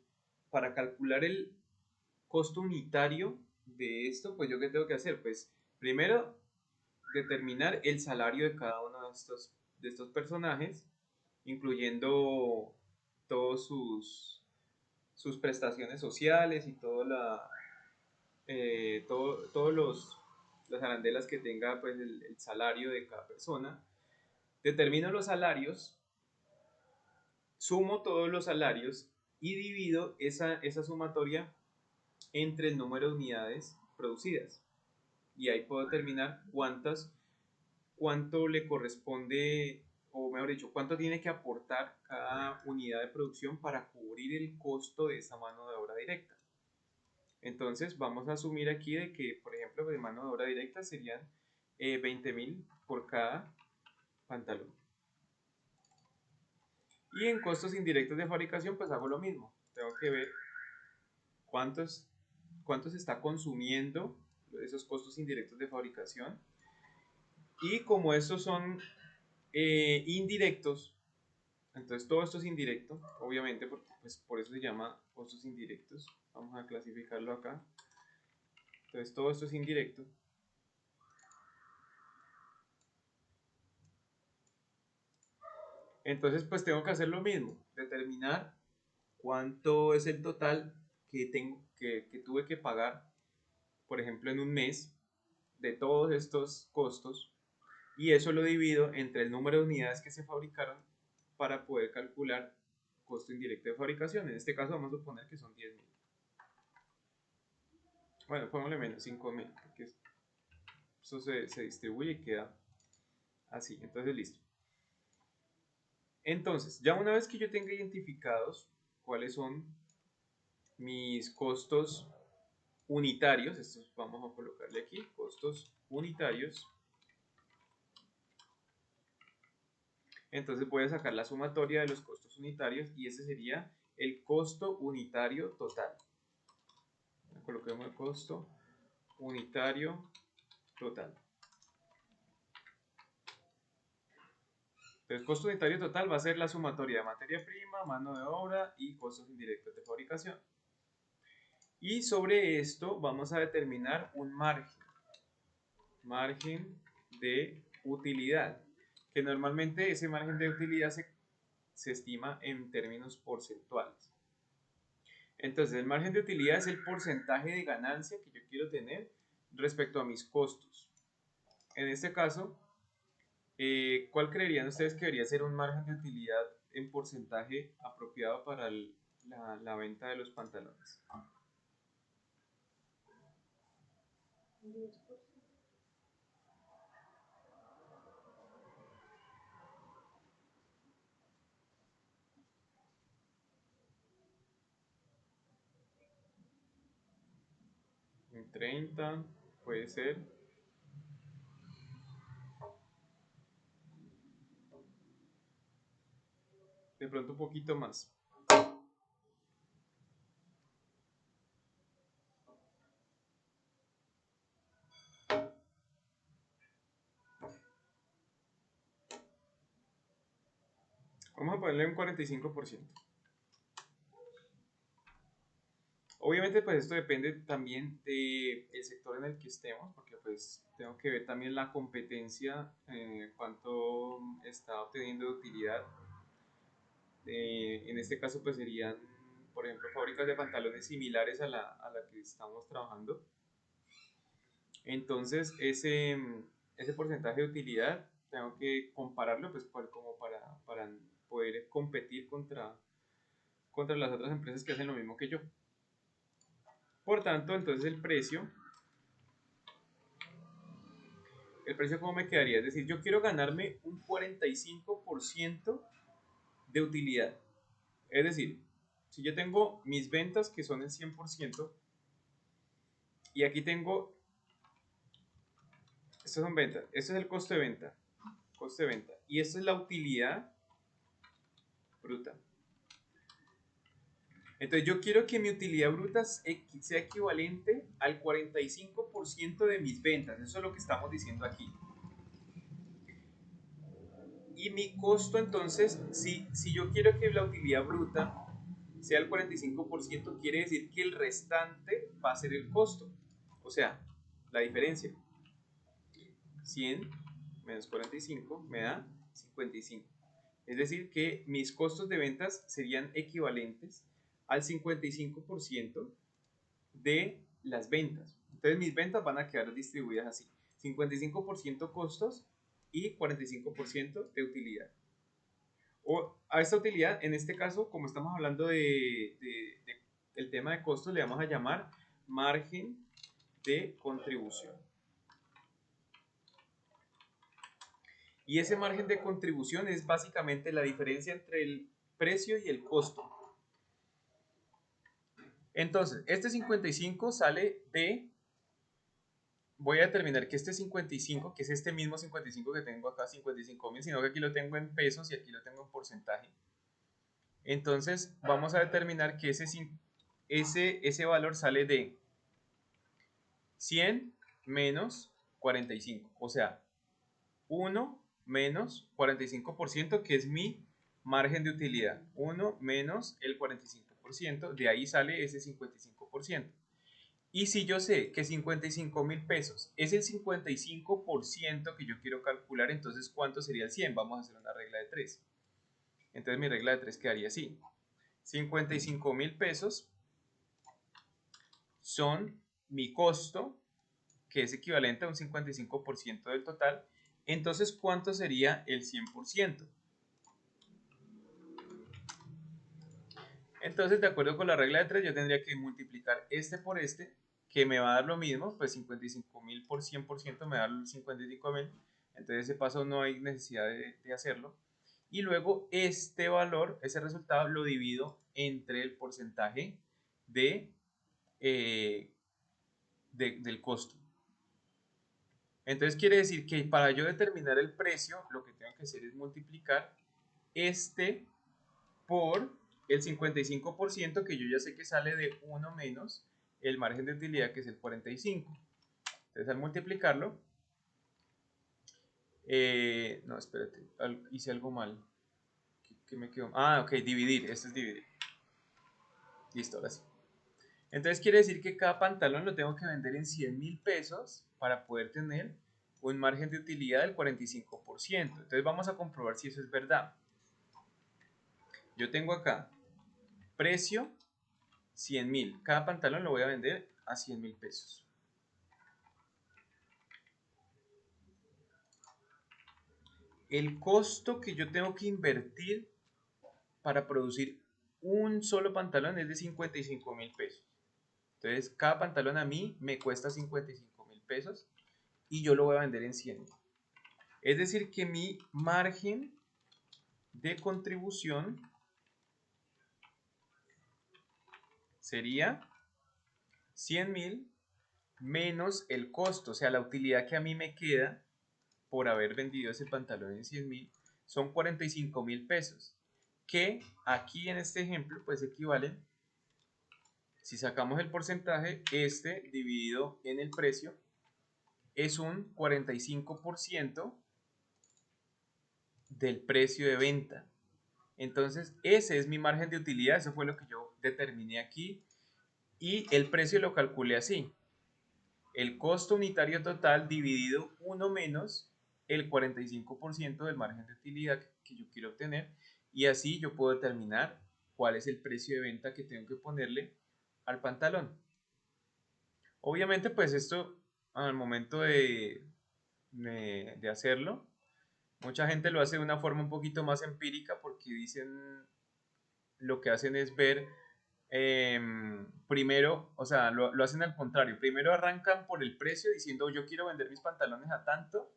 Speaker 1: para calcular el costo unitario de esto, pues yo qué tengo que hacer? Pues primero determinar el salario de cada uno de estos personajes, incluyendo todos sus prestaciones sociales y todos las arandelas que tenga pues, el salario de cada persona. Determino los salarios, sumo todos los salarios y divido esa sumatoria entre el número de unidades producidas. Y ahí puedo determinar cuánto le corresponde, o mejor dicho, cuánto tiene que aportar cada unidad de producción para cubrir el costo de esa mano de obra directa. Entonces vamos a asumir aquí de que, por ejemplo, de mano de obra directa serían 20.000 por cada pantalón. Y en costos indirectos de fabricación pues hago lo mismo. Tengo que ver cuántos se está consumiendo esos costos indirectos de fabricación. Y como estos son indirectos, entonces todo esto es indirecto, obviamente, porque pues, por eso se llama costos indirectos. Vamos a clasificarlo acá. Entonces todo esto es indirecto. Entonces pues tengo que hacer lo mismo, determinar cuánto es el total que tuve que pagar, por ejemplo, en un mes, de todos estos costos, y eso lo divido entre el número de unidades que se fabricaron para poder calcular costo indirecto de fabricación. En este caso vamos a suponer que son 10.000. Bueno, pongámosle menos, 5.000, porque eso se distribuye y queda así. Entonces, listo. Entonces, ya una vez que yo tenga identificados cuáles son mis costos unitarios, estos vamos a colocarle aquí, costos unitarios, entonces voy a sacar la sumatoria de los costos unitarios y ese sería el costo unitario total. Coloquemos el costo unitario total. Entonces, costo unitario total va a ser la sumatoria de materia prima, mano de obra y costos indirectos de fabricación. Y sobre esto vamos a determinar un margen de utilidad, que normalmente ese margen de utilidad se estima en términos porcentuales. Entonces, el margen de utilidad es el porcentaje de ganancia que yo quiero tener respecto a mis costos. En este caso, ¿cuál creerían ustedes que debería ser un margen de utilidad en porcentaje apropiado para la venta de los pantalones? 30 puede ser. De pronto un poquito más. Vamos a ponerle un 45%. Obviamente pues esto depende también del sector en el que estemos, porque pues tengo que ver también la competencia, cuánto está obteniendo de utilidad. En este caso pues serían, por ejemplo, fábricas de pantalones similares a la que estamos trabajando. Entonces ese porcentaje de utilidad tengo que compararlo pues como para poder competir contra las otras empresas que hacen lo mismo que yo. Por tanto, entonces el precio cómo me quedaría, es decir, yo quiero ganarme un 45% de utilidad. Es decir, si yo tengo mis ventas que son el 100% y aquí tengo, estas son ventas, esto es el costo de venta y esto es la utilidad bruta. Entonces yo quiero que mi utilidad bruta sea equivalente al 45% de mis ventas, eso es lo que estamos diciendo aquí. Y mi costo entonces, si yo quiero que la utilidad bruta sea el 45%, quiere decir que el restante va a ser el costo. O sea, la diferencia. 100 menos 45 me da 55. Es decir, que mis costos de ventas serían equivalentes al 55% de las ventas. Entonces mis ventas van a quedar distribuidas así. 55% costos y 45% de utilidad. O a esta utilidad, en este caso, como estamos hablando del tema de costos, le vamos a llamar margen de contribución. Y ese margen de contribución es básicamente la diferencia entre el precio y el costo. Entonces, este 55 sale de, voy a determinar que este 55, que es este mismo 55 que tengo acá, 55.000, sino que aquí lo tengo en pesos y aquí lo tengo en porcentaje. Entonces, vamos a determinar que ese valor sale de 100 menos 45, o sea, 1 menos 45%, que es mi margen de utilidad. 1 menos el 45%, de ahí sale ese 55%. Y si yo sé que 55.000 pesos es el 55% que yo quiero calcular, entonces ¿cuánto sería el 100? Vamos a hacer una regla de 3. Entonces mi regla de 3 quedaría así. 55.000 pesos son mi costo, que es equivalente a un 55% del total. Entonces, ¿cuánto sería el 100%? Entonces, de acuerdo con la regla de 3, yo tendría que multiplicar este por este, que me va a dar lo mismo, pues 55.000 por 100% me da 55.000. Entonces, ese paso no hay necesidad de hacerlo. Y luego, este valor, ese resultado, lo divido entre el porcentaje de, eh, del costo. Entonces, quiere decir que para yo determinar el precio, lo que tengo que hacer es multiplicar este por el 55%, que yo ya sé que sale de 1 menos el margen de utilidad, que es el 45. Entonces, al multiplicarlo, no, espérate, hice algo mal. ¿Qué me quedó? Ah, ok, dividir, esto es dividir. Listo, ahora sí. Entonces quiere decir que cada pantalón lo tengo que vender en 100.000 pesos para poder tener un margen de utilidad del 45%. Entonces vamos a comprobar si eso es verdad. Yo tengo acá precio 100.000. Cada pantalón lo voy a vender a 100.000 pesos. El costo que yo tengo que invertir para producir un solo pantalón es de 55.000 pesos. Entonces, cada pantalón a mí me cuesta 55.000 pesos y yo lo voy a vender en 100. Es decir, que mi margen de contribución sería 100.000 menos el costo, o sea, la utilidad que a mí me queda por haber vendido ese pantalón en 100.000 son 45.000 pesos, que aquí en este ejemplo pues equivalen, si sacamos el porcentaje, este dividido en el precio es un 45% del precio de venta. Entonces ese es mi margen de utilidad, eso fue lo que yo determiné aquí, y el precio lo calculé así: el costo unitario total dividido 1 menos el 45% del margen de utilidad que yo quiero obtener, y así yo puedo determinar cuál es el precio de venta que tengo que ponerle al pantalón. Obviamente pues esto, al momento de hacerlo, mucha gente lo hace de una forma un poquito más empírica, porque dicen, lo que hacen es ver, primero, o sea, lo hacen al contrario. Primero arrancan por el precio diciendo yo quiero vender mis pantalones a tanto,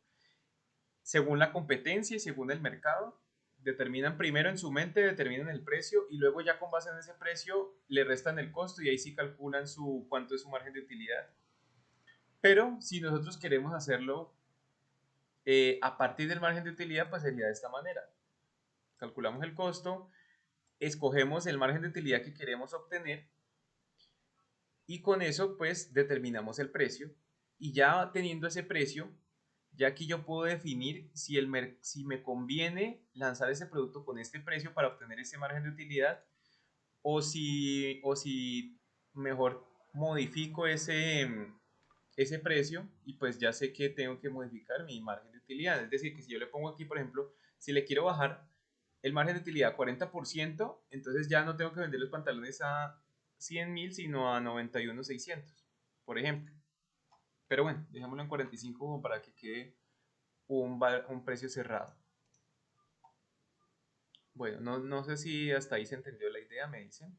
Speaker 1: según la competencia y según el mercado. Determinan primero en su mente, determinan el precio y luego ya con base en ese precio le restan el costo y ahí sí calculan cuánto es su margen de utilidad. Pero si nosotros queremos hacerlo, a partir del margen de utilidad, pues sería de esta manera. Calculamos el costo, escogemos el margen de utilidad que queremos obtener y con eso pues determinamos el precio, y ya teniendo ese precio, ya aquí yo puedo definir si me conviene lanzar ese producto con este precio para obtener ese margen de utilidad, o si mejor modifico ese precio, y pues ya sé que tengo que modificar mi margen de utilidad. Es decir, que si yo le pongo aquí, por ejemplo, si le quiero bajar el margen de utilidad a 40%, entonces ya no tengo que vender los pantalones a 100.000, sino a 91.600, por ejemplo. Pero bueno, dejémoslo en 45 como para que quede un precio cerrado. Bueno, no sé si hasta ahí se entendió la idea, me dicen.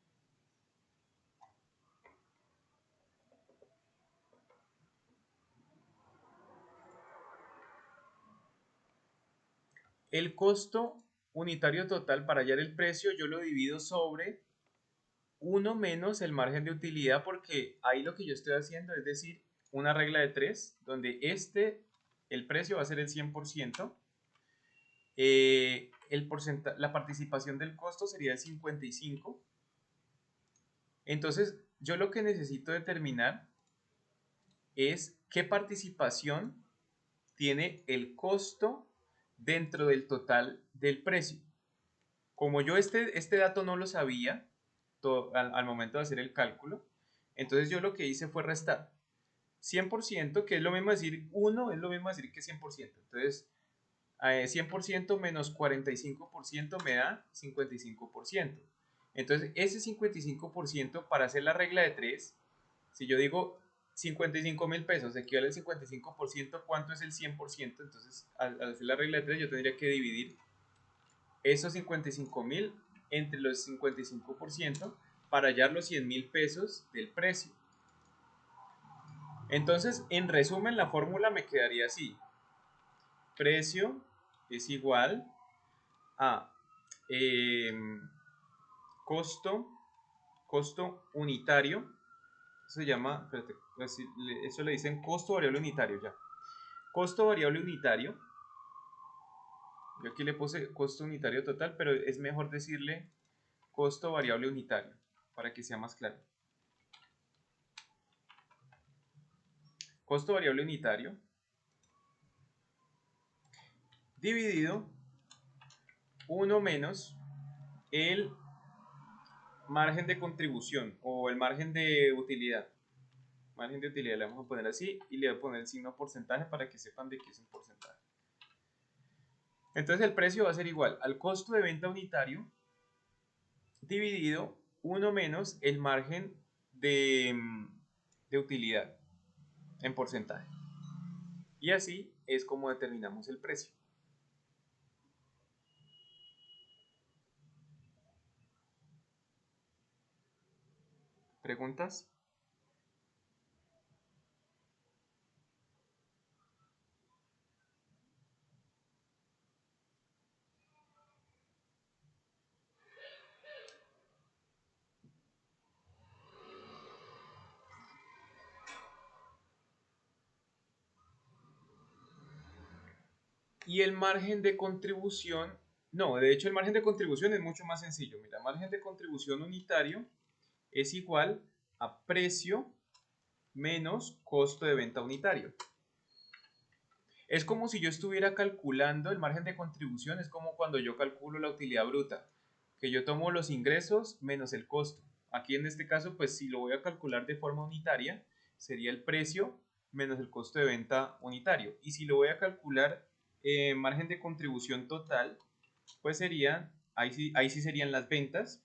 Speaker 1: El costo unitario total, para hallar el precio, yo lo divido sobre uno menos el margen de utilidad, porque ahí lo que yo estoy haciendo es decir una regla de 3 donde el precio va a ser el 100%, la participación del costo sería el 55%. Entonces yo lo que necesito determinar es qué participación tiene el costo dentro del total del precio. Como yo este dato no lo sabía al momento de hacer el cálculo, entonces yo lo que hice fue restar 100%, que es lo mismo decir 1, es lo mismo decir que 100%. Entonces, 100% menos 45% me da 55%. Entonces, ese 55%, para hacer la regla de 3, si yo digo 55.000 pesos equivale al 55%, ¿cuánto es el 100%? Entonces, al hacer la regla de 3, yo tendría que dividir esos 55.000 entre los 55% para hallar los 100.000 pesos del precio. Entonces, en resumen, la fórmula me quedaría así. Precio es igual a eh, costo, costo unitario. Eso se llama, espérate, eso le dicen costo variable unitario ya. Costo variable unitario. Yo aquí le puse costo unitario total, pero es mejor decirle costo variable unitario para que sea más claro. Costo variable unitario dividido 1 menos el margen de contribución o el margen de utilidad. Margen de utilidad le vamos a poner así y le voy a poner el signo porcentaje para que sepan de qué es un porcentaje. Entonces el precio va a ser igual al costo de venta unitario dividido 1 menos el margen de utilidad en porcentaje. Y así es como determinamos el precio. ¿Preguntas? Y el margen de contribución, no, de hecho el margen de contribución es mucho más sencillo. Mira, margen de contribución unitario es igual a precio menos costo de venta unitario. Es como si yo estuviera calculando el margen de contribución, es como cuando yo calculo la utilidad bruta, que yo tomo los ingresos menos el costo. Aquí en este caso, pues si lo voy a calcular de forma unitaria, sería el precio menos el costo de venta unitario. Y si lo voy a calcular margen de contribución total, pues serían, ahí sí serían las ventas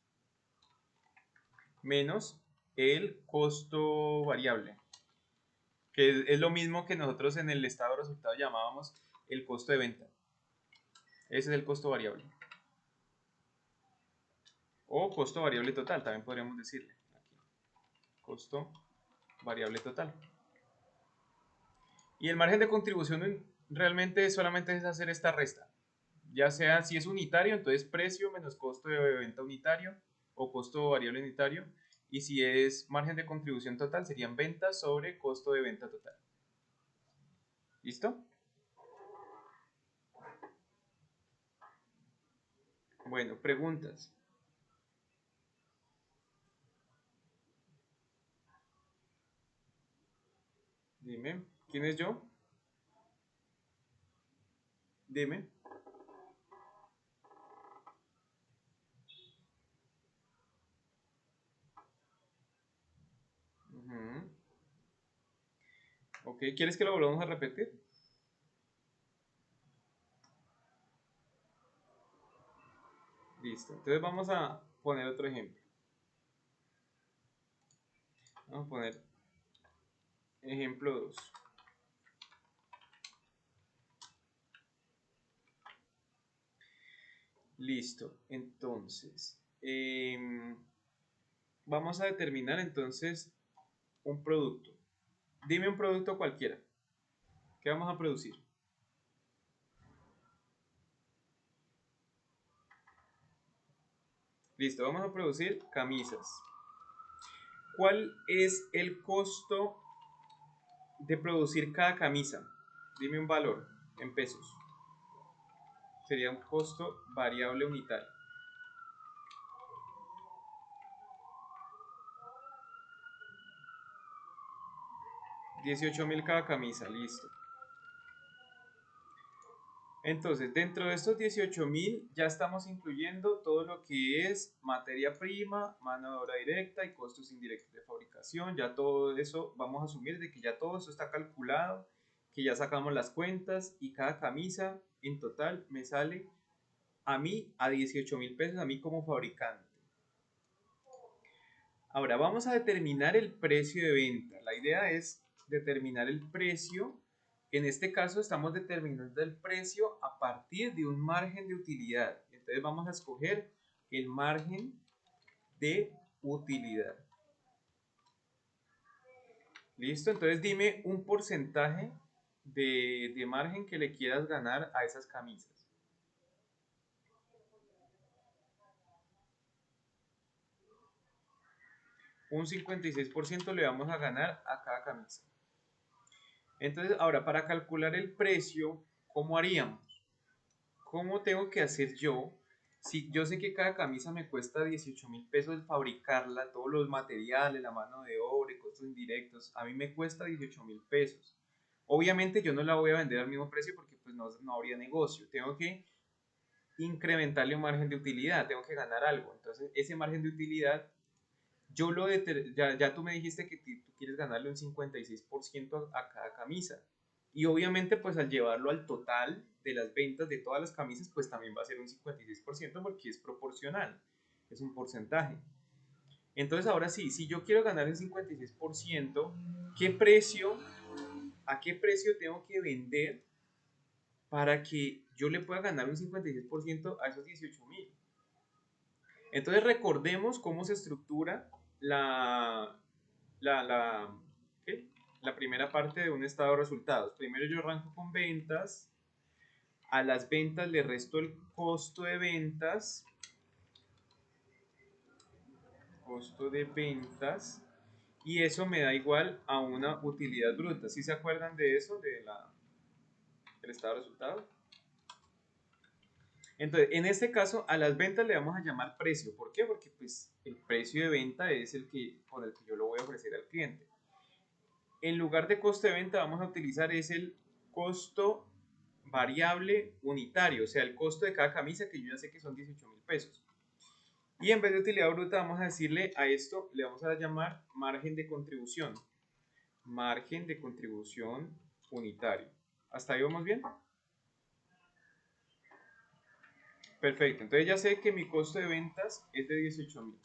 Speaker 1: menos el costo variable, que es lo mismo que nosotros en el estado de resultados llamábamos el costo de venta. Ese es el costo variable. O costo variable total, también podríamos decirle. Aquí. Costo variable total. Y el margen de contribución realmente solamente es hacer esta resta. Ya sea si es unitario, entonces precio menos costo de venta unitario o costo variable unitario. Y si es margen de contribución total, serían ventas sobre costo de venta total. ¿Listo? Bueno, preguntas. Dime, ¿quién es yo? Dime. Ujú. Ok, ¿quieres que lo volvamos a repetir? Listo. Entonces vamos a poner otro ejemplo. Vamos a poner ejemplo 2. Listo. Entonces, vamos a determinar entonces un producto. Dime un producto cualquiera. ¿Qué vamos a producir? Listo, vamos a producir camisas. ¿Cuál es el costo de producir cada camisa? Dime un valor en pesos. Sería un costo variable unitario. 18.000 cada camisa, listo. Entonces, dentro de estos 18.000 ya estamos incluyendo todo lo que es materia prima, mano de obra directa y costos indirectos de fabricación. Ya todo eso, vamos a asumir de que ya todo eso está calculado, que ya sacamos las cuentas y cada camisa en total me sale a mí a 18.000 pesos, a mí como fabricante. Ahora vamos a determinar el precio de venta. La idea es determinar el precio. En este caso estamos determinando el precio a partir de un margen de utilidad. Entonces vamos a escoger el margen de utilidad. ¿Listo? Entonces dime un porcentaje de margen que le quieras ganar a esas camisas. Un 56% le vamos a ganar a cada camisa. Entonces, ahora para calcular el precio, ¿cómo haríamos? ¿Cómo tengo que hacer yo? Si yo sé que cada camisa me cuesta 18.000 pesos fabricarla, todos los materiales, la mano de obra y costos indirectos, a mí me cuesta 18.000 pesos. Obviamente yo no la voy a vender al mismo precio porque pues no habría negocio. Tengo que incrementarle un margen de utilidad, tengo que ganar algo. Entonces ese margen de utilidad, ya tú me dijiste que tú quieres ganarle un 56% a cada camisa. Y obviamente pues al llevarlo al total de las ventas de todas las camisas pues también va a ser un 56% porque es proporcional, es un porcentaje. Entonces ahora sí, si yo quiero ganar el 56%, ¿qué precio, a qué precio tengo que vender para que yo le pueda ganar un 56% a esos 18.000? Entonces recordemos cómo se estructura la, la, ¿qué? La primera parte de un estado de resultados. Primero yo arranco con ventas, a las ventas le resto el costo de ventas, y eso me da igual a una utilidad bruta. ¿Sí se acuerdan de eso, del estado de resultados? Entonces, en este caso, a las ventas le vamos a llamar precio. ¿Por qué? Porque pues, el precio de venta es con el que yo lo voy a ofrecer al cliente. En lugar de costo de venta vamos a utilizar es el costo variable unitario, o sea, el costo de cada camisa, que yo ya sé que son 18.000 pesos. Y en vez de utilidad bruta vamos a decirle a esto, le vamos a llamar margen de contribución. Margen de contribución unitario. ¿Hasta ahí vamos bien? Perfecto, entonces ya sé que mi costo de ventas es de 18.000.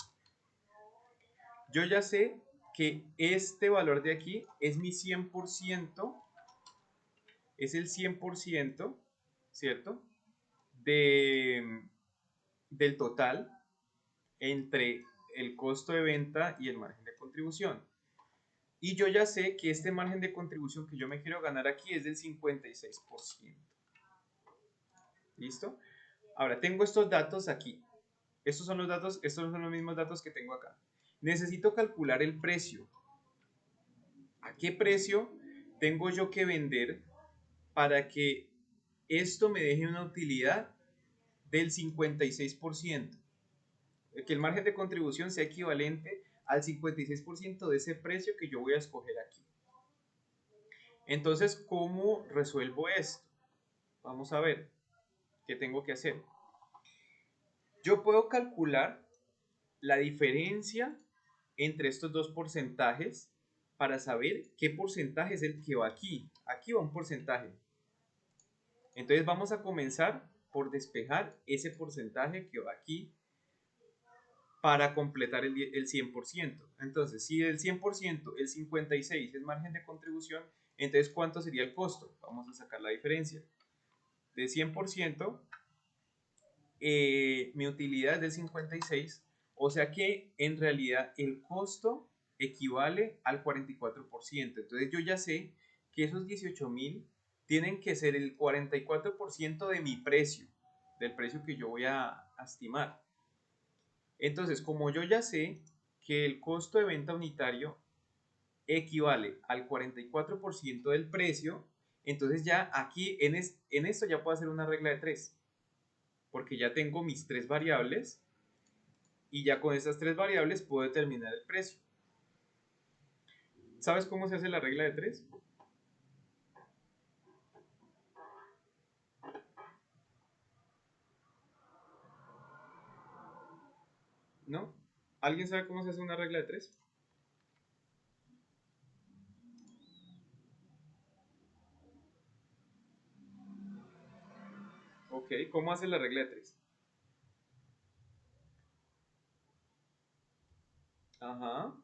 Speaker 1: Yo ya sé que este valor de aquí es mi 100%, es el 100%, ¿cierto? De, del total entre el costo de venta y el margen de contribución. Y yo ya sé que este margen de contribución que yo me quiero ganar aquí es del 56%. ¿Listo? Ahora, tengo estos datos aquí. Estos son los datos, estos son los mismos datos que tengo acá. Necesito calcular el precio. ¿A qué precio tengo yo que vender para que esto me deje una utilidad del 56%? Que el margen de contribución sea equivalente al 56% de ese precio que yo voy a escoger aquí. Entonces, ¿cómo resuelvo esto? Vamos a ver qué tengo que hacer. Yo puedo calcular la diferencia entre estos dos porcentajes para saber qué porcentaje es el que va aquí. Aquí va un porcentaje. Entonces vamos a comenzar por despejar ese porcentaje que va aquí para completar el 100%. Entonces, si del 100% el 56% es margen de contribución, entonces ¿cuánto sería el costo? Vamos a sacar la diferencia. De 100%, mi utilidad es del 56%, o sea que en realidad el costo equivale al 44%. Entonces yo ya sé que esos 18.000 tienen que ser el 44% de mi precio, del precio que yo voy a estimar. Entonces, como yo ya sé que el costo de venta unitario equivale al 44% del precio, entonces ya aquí en esto ya puedo hacer una regla de 3, porque ya tengo mis tres variables y ya con esas tres variables puedo determinar el precio. ¿Sabes cómo se hace la regla de 3? ¿No? ¿Alguien sabe cómo se hace una regla de 3? Ok, ¿cómo hace la regla de 3? Ajá.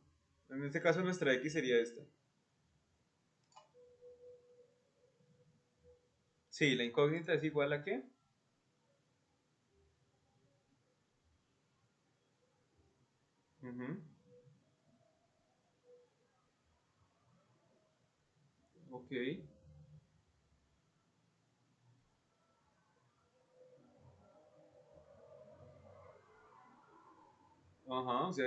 Speaker 1: En este caso nuestra X sería esta. Sí, la incógnita es igual a ¿qué? Ujú. Ok. Ajá, o sea,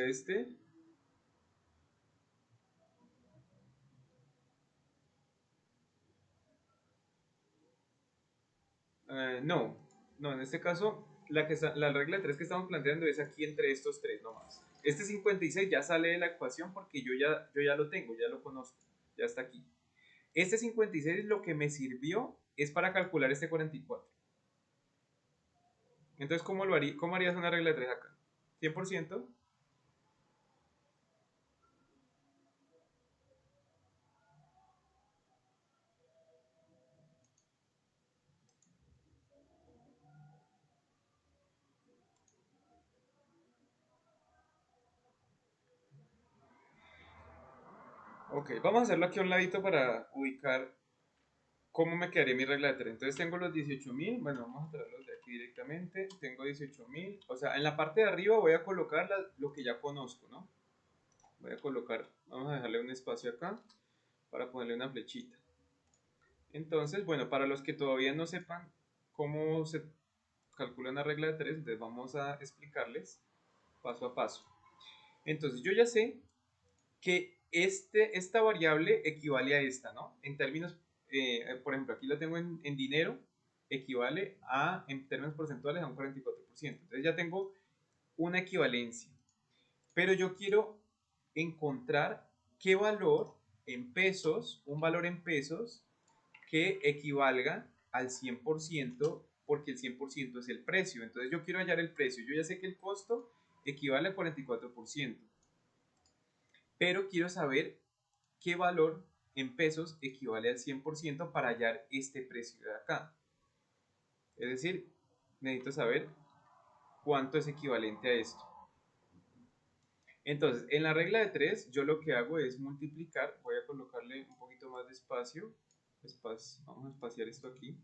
Speaker 1: no, no, en este caso, la regla de 3 que estamos planteando es aquí entre estos tres nomás. Este 56 ya sale de la ecuación porque yo ya lo tengo, ya lo conozco, ya está aquí. Este 56 lo que me sirvió es para calcular este 44. Entonces, ¿cómo harías una regla de 3 acá? ¿100%? Ok, vamos a hacerlo aquí a un ladito para ubicar cómo me quedaría mi regla de 3. Entonces tengo los 18.000, bueno, vamos a traerlos de aquí directamente. Tengo 18.000, o sea, en la parte de arriba voy a colocar lo que ya conozco, ¿no? Voy a colocar, vamos a dejarle un espacio acá para ponerle una flechita. Entonces, bueno, para los que todavía no sepan cómo se calcula una regla de 3, entonces vamos a explicarles paso a paso. Entonces, yo ya sé que esta variable equivale a esta, ¿no? En términos, por ejemplo, aquí lo tengo en dinero, equivale a, en términos porcentuales, a un 44%. Entonces ya tengo una equivalencia. Pero yo quiero encontrar qué valor en pesos, un valor en pesos que equivalga al 100%, porque el 100% es el precio. Entonces yo quiero hallar el precio. Yo ya sé que el costo equivale al 44%, pero quiero saber qué valor en pesos equivale al 100% para hallar este precio de acá. Es decir, necesito saber cuánto es equivalente a esto. Entonces, en la regla de 3, yo lo que hago es multiplicar. Voy a colocarle un poquito más de espacio. Vamos a espaciar esto aquí.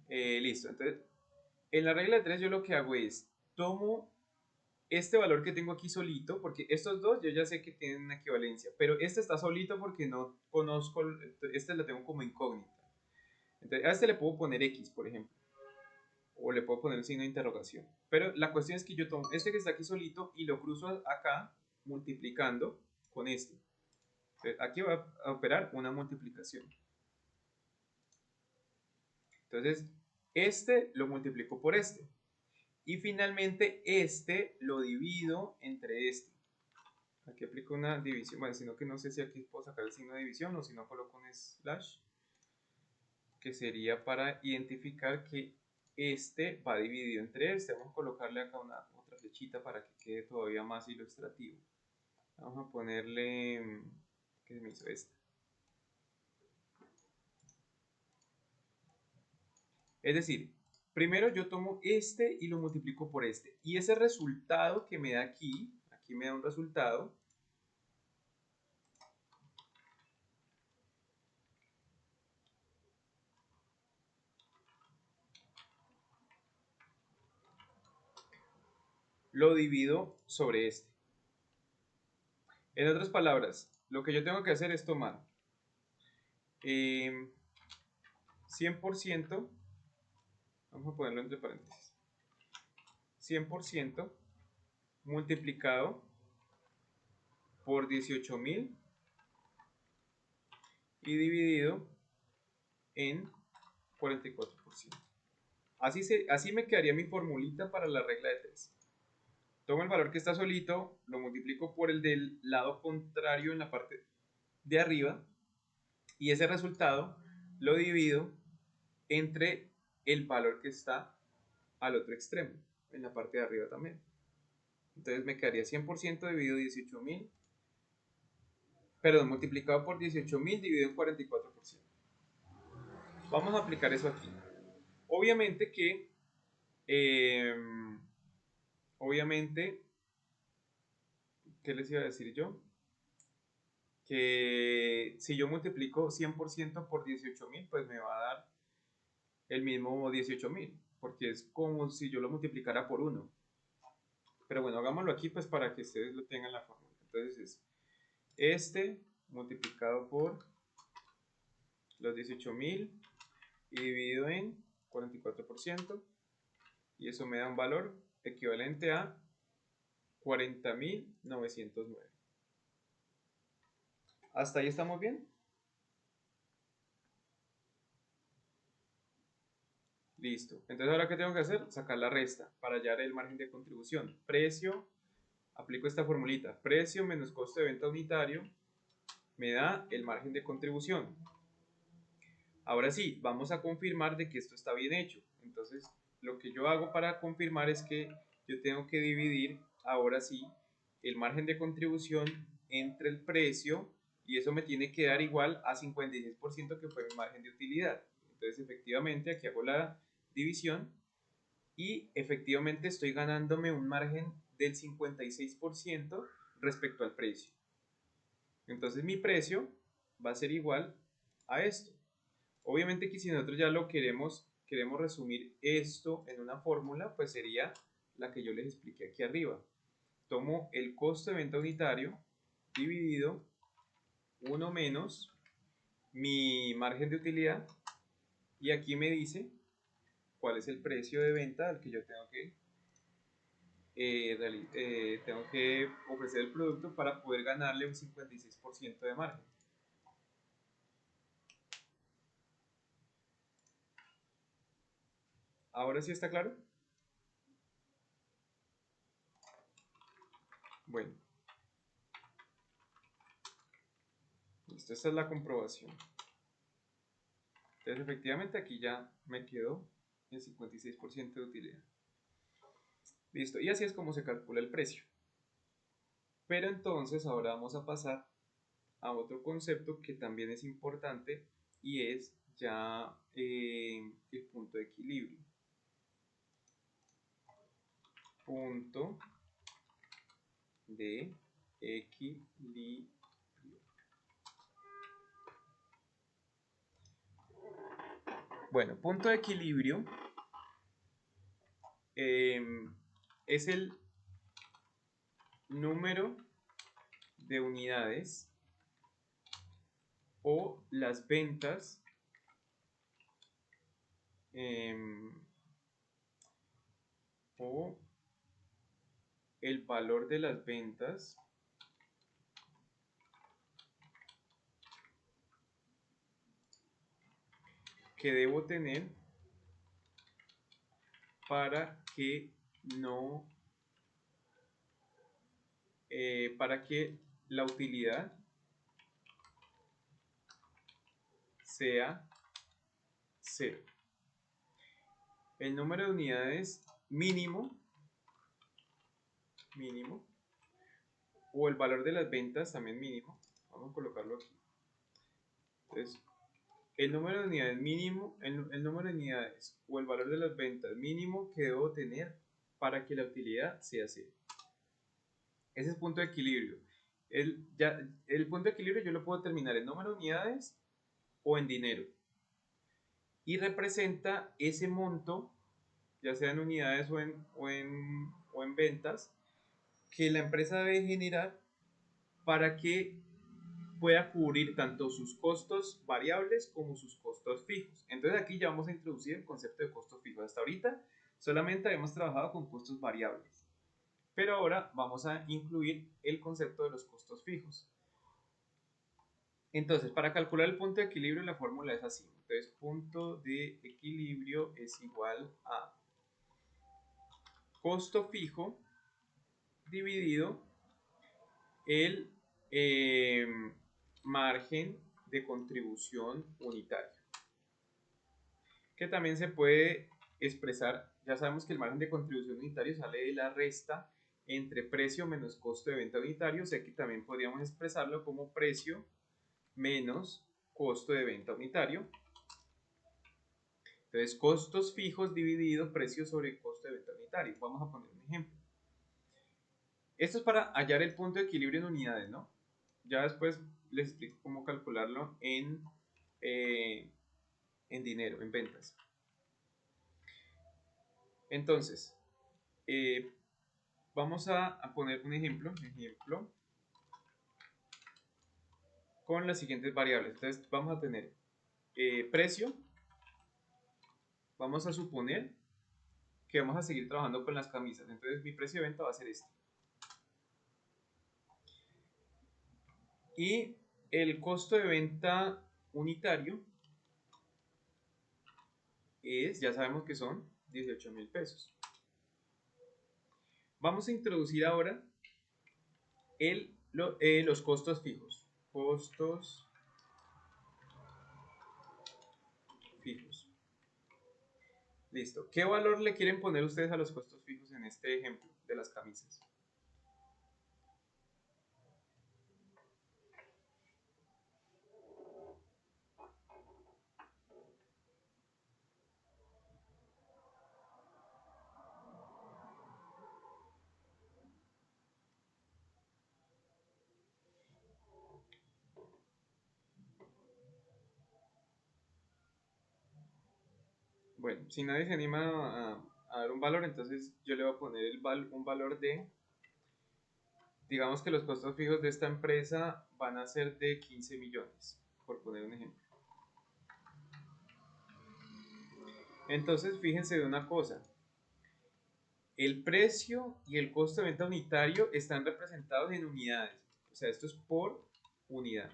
Speaker 1: Listo. Entonces, en la regla de 3 yo lo que hago es, tomo este valor que tengo aquí solito, porque estos dos yo ya sé que tienen una equivalencia, pero este está solito porque no conozco, este lo tengo como incógnita. Entonces, a este le puedo poner X, por ejemplo, o le puedo poner un signo de interrogación. Pero la cuestión es que yo tomo este que está aquí solito y lo cruzo acá multiplicando con este. Entonces, aquí va a operar una multiplicación. Entonces, este lo multiplico por este. Y finalmente este lo divido entre este. Aquí aplico una división, bueno, sino que no sé si aquí puedo sacar el signo de división o si no coloco un slash, que sería para identificar que este va dividido entre este. Vamos a colocarle acá otra flechita para que quede todavía más ilustrativo. Vamos a ponerle, ¿qué se me hizo esta? Es decir, primero yo tomo este y lo multiplico por este. Y ese resultado que me da aquí me da un resultado. Lo divido sobre este. En otras palabras, lo que yo tengo que hacer es tomar 100%, vamos a ponerlo entre paréntesis, 100% multiplicado por 18.000 y dividido en 44%. Así me quedaría mi formulita para la regla de 3. Tomo el valor que está solito, lo multiplico por el del lado contrario en la parte de arriba y ese resultado lo divido entre el valor que está al otro extremo, en la parte de arriba también. Entonces me quedaría 100% dividido 18.000, perdón, multiplicado por 18.000 dividido en 44%. Vamos a aplicar eso aquí. Obviamente que, eh, obviamente, ¿qué les iba a decir yo? Que si yo multiplico 100% por 18.000, pues me va a dar el mismo 18.000, porque es como si yo lo multiplicara por 1. Pero bueno, hagámoslo aquí pues para que ustedes lo tengan en la fórmula. Entonces es este multiplicado por los 18.000 y dividido en 44%, y eso me da un valor equivalente a 40.909. ¿Hasta ahí estamos bien? Listo. Entonces, ¿ahora qué tengo que hacer? Sacar la resta para hallar el margen de contribución. Precio, aplico esta formulita. Precio menos costo de venta unitario me da el margen de contribución. Ahora sí, vamos a confirmar de que esto está bien hecho. Entonces, lo que yo hago para confirmar es que yo tengo que dividir, ahora sí, el margen de contribución entre el precio, y eso me tiene que dar igual a 56%, que fue mi margen de utilidad. Entonces, efectivamente, aquí hago la división y efectivamente estoy ganándome un margen del 56% respecto al precio. Entonces, mi precio va a ser igual a esto. Obviamente que si nosotros ya lo queremos resumir esto en una fórmula, pues sería la que yo les expliqué aquí arriba. Tomo el costo de venta unitario dividido 1 menos mi margen de utilidad, y aquí me dice cuál es el precio de venta al que yo tengo que ofrecer el producto para poder ganarle un 56% de margen. ¿Ahora sí está claro? Bueno, listo, esta es la comprobación. Entonces, efectivamente, aquí ya me quedó el 56% de utilidad. Listo, y así es como se calcula el precio. Pero entonces ahora vamos a pasar a otro concepto que también es importante, y es ya el punto de equilibrio. Punto de equilibrio. Bueno, punto de equilibrio es el número de unidades o las ventas o el valor de las ventas que debo tener para que no para que la utilidad sea 0. El número de unidades mínimo o el valor de las ventas también mínimo. Vamos a colocarlo aquí. Entonces, el número de unidades mínimo, el número de unidades o el valor de las ventas mínimo que debo tener para que la utilidad sea 0. Ese es el punto de equilibrio. El punto de equilibrio yo lo puedo determinar en número de unidades o en dinero. Y representa ese monto, ya sea en unidades o en ventas, que la empresa debe generar para que pueda cubrir tanto sus costos variables como sus costos fijos. Entonces aquí ya vamos a introducir el concepto de costos fijos. Hasta ahorita solamente habíamos trabajado con costos variables. Pero ahora vamos a incluir el concepto de los costos fijos. Entonces, para calcular el punto de equilibrio, la fórmula es así. Entonces, punto de equilibrio es igual a costo fijo dividido el margen de contribución unitario, que también se puede expresar. Ya sabemos que el margen de contribución unitario sale de la resta entre precio menos costo de venta unitario, o sea que también podríamos expresarlo como precio menos costo de venta unitario. Entonces, costos fijos dividido precio sobre costo de venta unitario. Vamos a poner un ejemplo. Esto es para hallar el punto de equilibrio en unidades, ¿no? Ya después les explico cómo calcularlo eh, en dinero, en ventas. Entonces, eh, vamos a poner un ejemplo con las siguientes variables. Entonces, vamos a tener precio. Vamos a suponer que vamos a seguir trabajando con las camisas. Entonces, mi precio de venta va a ser este. Y el costo de venta unitario es, ya sabemos que son 18.000 pesos. Vamos a introducir ahora los costos fijos. Costos fijos. Listo. ¿Qué valor le quieren poner ustedes a los costos fijos en este ejemplo de las camisas? Bueno, si nadie se anima a dar un valor, entonces yo le voy a poner un valor de, digamos que los costos fijos de esta empresa van a ser de 15 millones, por poner un ejemplo. Entonces, fíjense de una cosa. El precio y el costo de venta unitario están representados en unidades. O sea, esto es por unidad.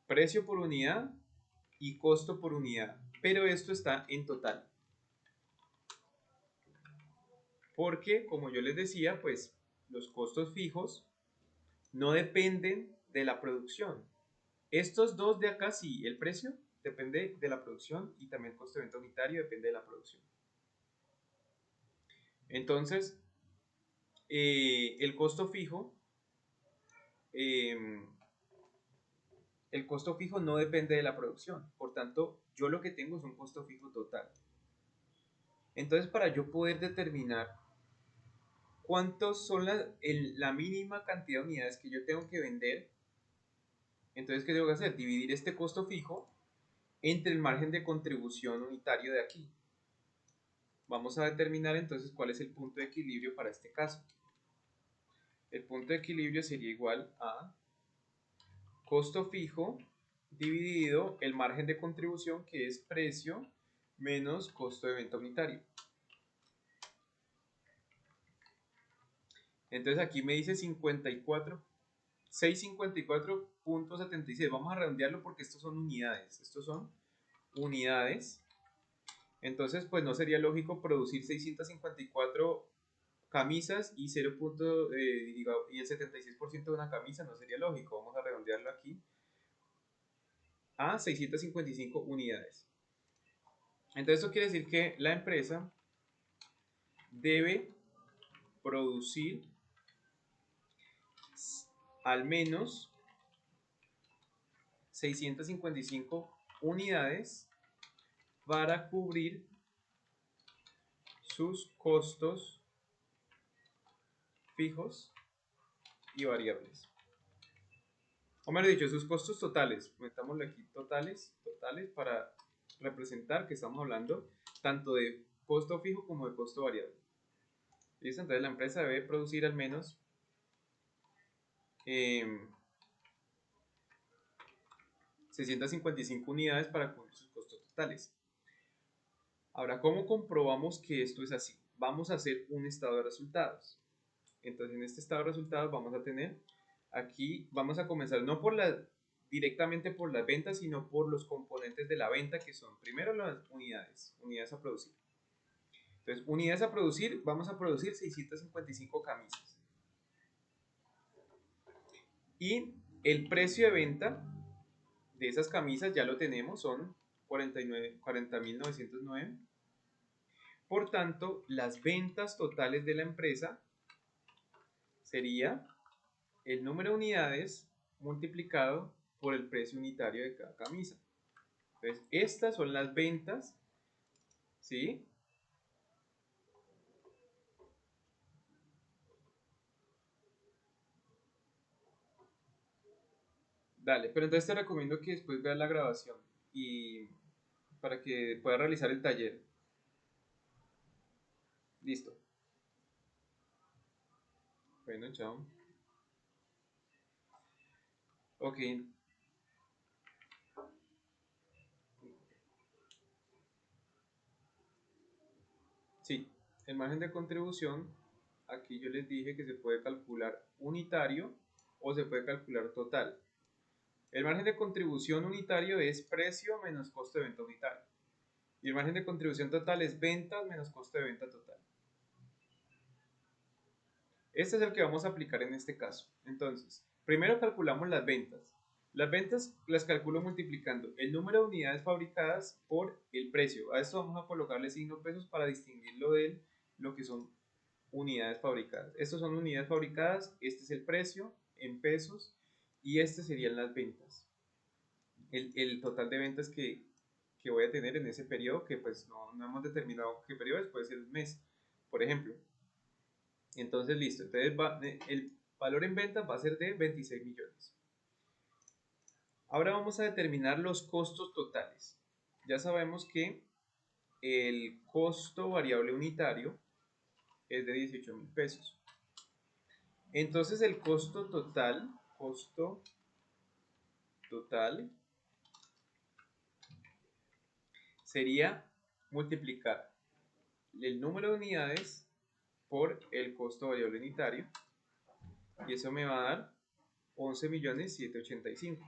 Speaker 1: Precio por unidad y costo por unidad. Pero esto está en total. Porque, como yo les decía, pues los costos fijos no dependen de la producción. Estos dos de acá sí, el precio depende de la producción y también el costo de venta unitario depende de la producción. Entonces, el costo fijo, eh, el costo fijo no depende de la producción. Por tanto, yo lo que tengo es un costo fijo total. Entonces, para yo poder determinar cuántos son la mínima cantidad de unidades que yo tengo que vender, entonces, ¿qué tengo que hacer? Dividir este costo fijo entre el margen de contribución unitario de aquí. Vamos a determinar entonces cuál es el punto de equilibrio para este caso. El punto de equilibrio sería igual a costo fijo dividido el margen de contribución, que es precio menos costo de venta unitario. Entonces aquí me dice 654.76. Vamos a redondearlo porque estos son unidades. Estos son unidades. Entonces, pues no sería lógico producir 654 camisas y 0. Y el 76% de una camisa, no sería lógico. Vamos a redondearlo aquí a 655 unidades. Entonces, esto quiere decir que la empresa debe producir al menos 655 unidades para cubrir sus costos fijos y variables. O mejor dicho, sus costos totales. Metámosle aquí totales para representar que estamos hablando tanto de costo fijo como de costo variable. ¿Listo? Entonces la empresa debe producir al menos 655 unidades para cubrir sus costos totales. Ahora, ¿cómo comprobamos que esto es así? vamos a hacer un estado de resultados. Entonces en este estado de resultados vamos a tener, aquí vamos a comenzar no directamente por las ventas, sino por los componentes de la venta, que son primero las unidades a producir. Entonces, unidades a producir, vamos a producir 655 camisas. Y el precio de venta de esas camisas ya lo tenemos, son 40.909. Por tanto, las ventas totales de la empresa sería el número de unidades multiplicado por el precio unitario de cada camisa. Entonces, estas son las ventas, ¿sí? Dale, pero entonces te recomiendo que después veas la grabación y para que puedas realizar el taller. Listo. Bueno, chao. Ok, sí. El margen de contribución, aquí yo les dije que se puede calcular unitario o se puede calcular total. El margen de contribución unitario es precio menos costo de venta unitario. Y el margen de contribución total es ventas menos costo de venta total. Este es el que vamos a aplicar en este caso. Entonces, primero calculamos las ventas. Las ventas las calculo multiplicando el número de unidades fabricadas por el precio. A esto vamos a colocarle signo pesos para distinguirlo de lo que son unidades fabricadas. Estos son unidades fabricadas, este es el precio en pesos y este serían las ventas. El total de ventas que voy a tener en ese periodo, que pues no hemos determinado qué periodo es, puede ser un mes, por ejemplo. Entonces, listo. Entonces, el valor en venta va a ser de 26 millones. Ahora vamos a determinar los costos totales. Ya sabemos que el costo variable unitario es de 18.000 pesos. Entonces, el costo total sería multiplicar el número de unidades por el costo variable unitario y eso me va a dar 11.785.000.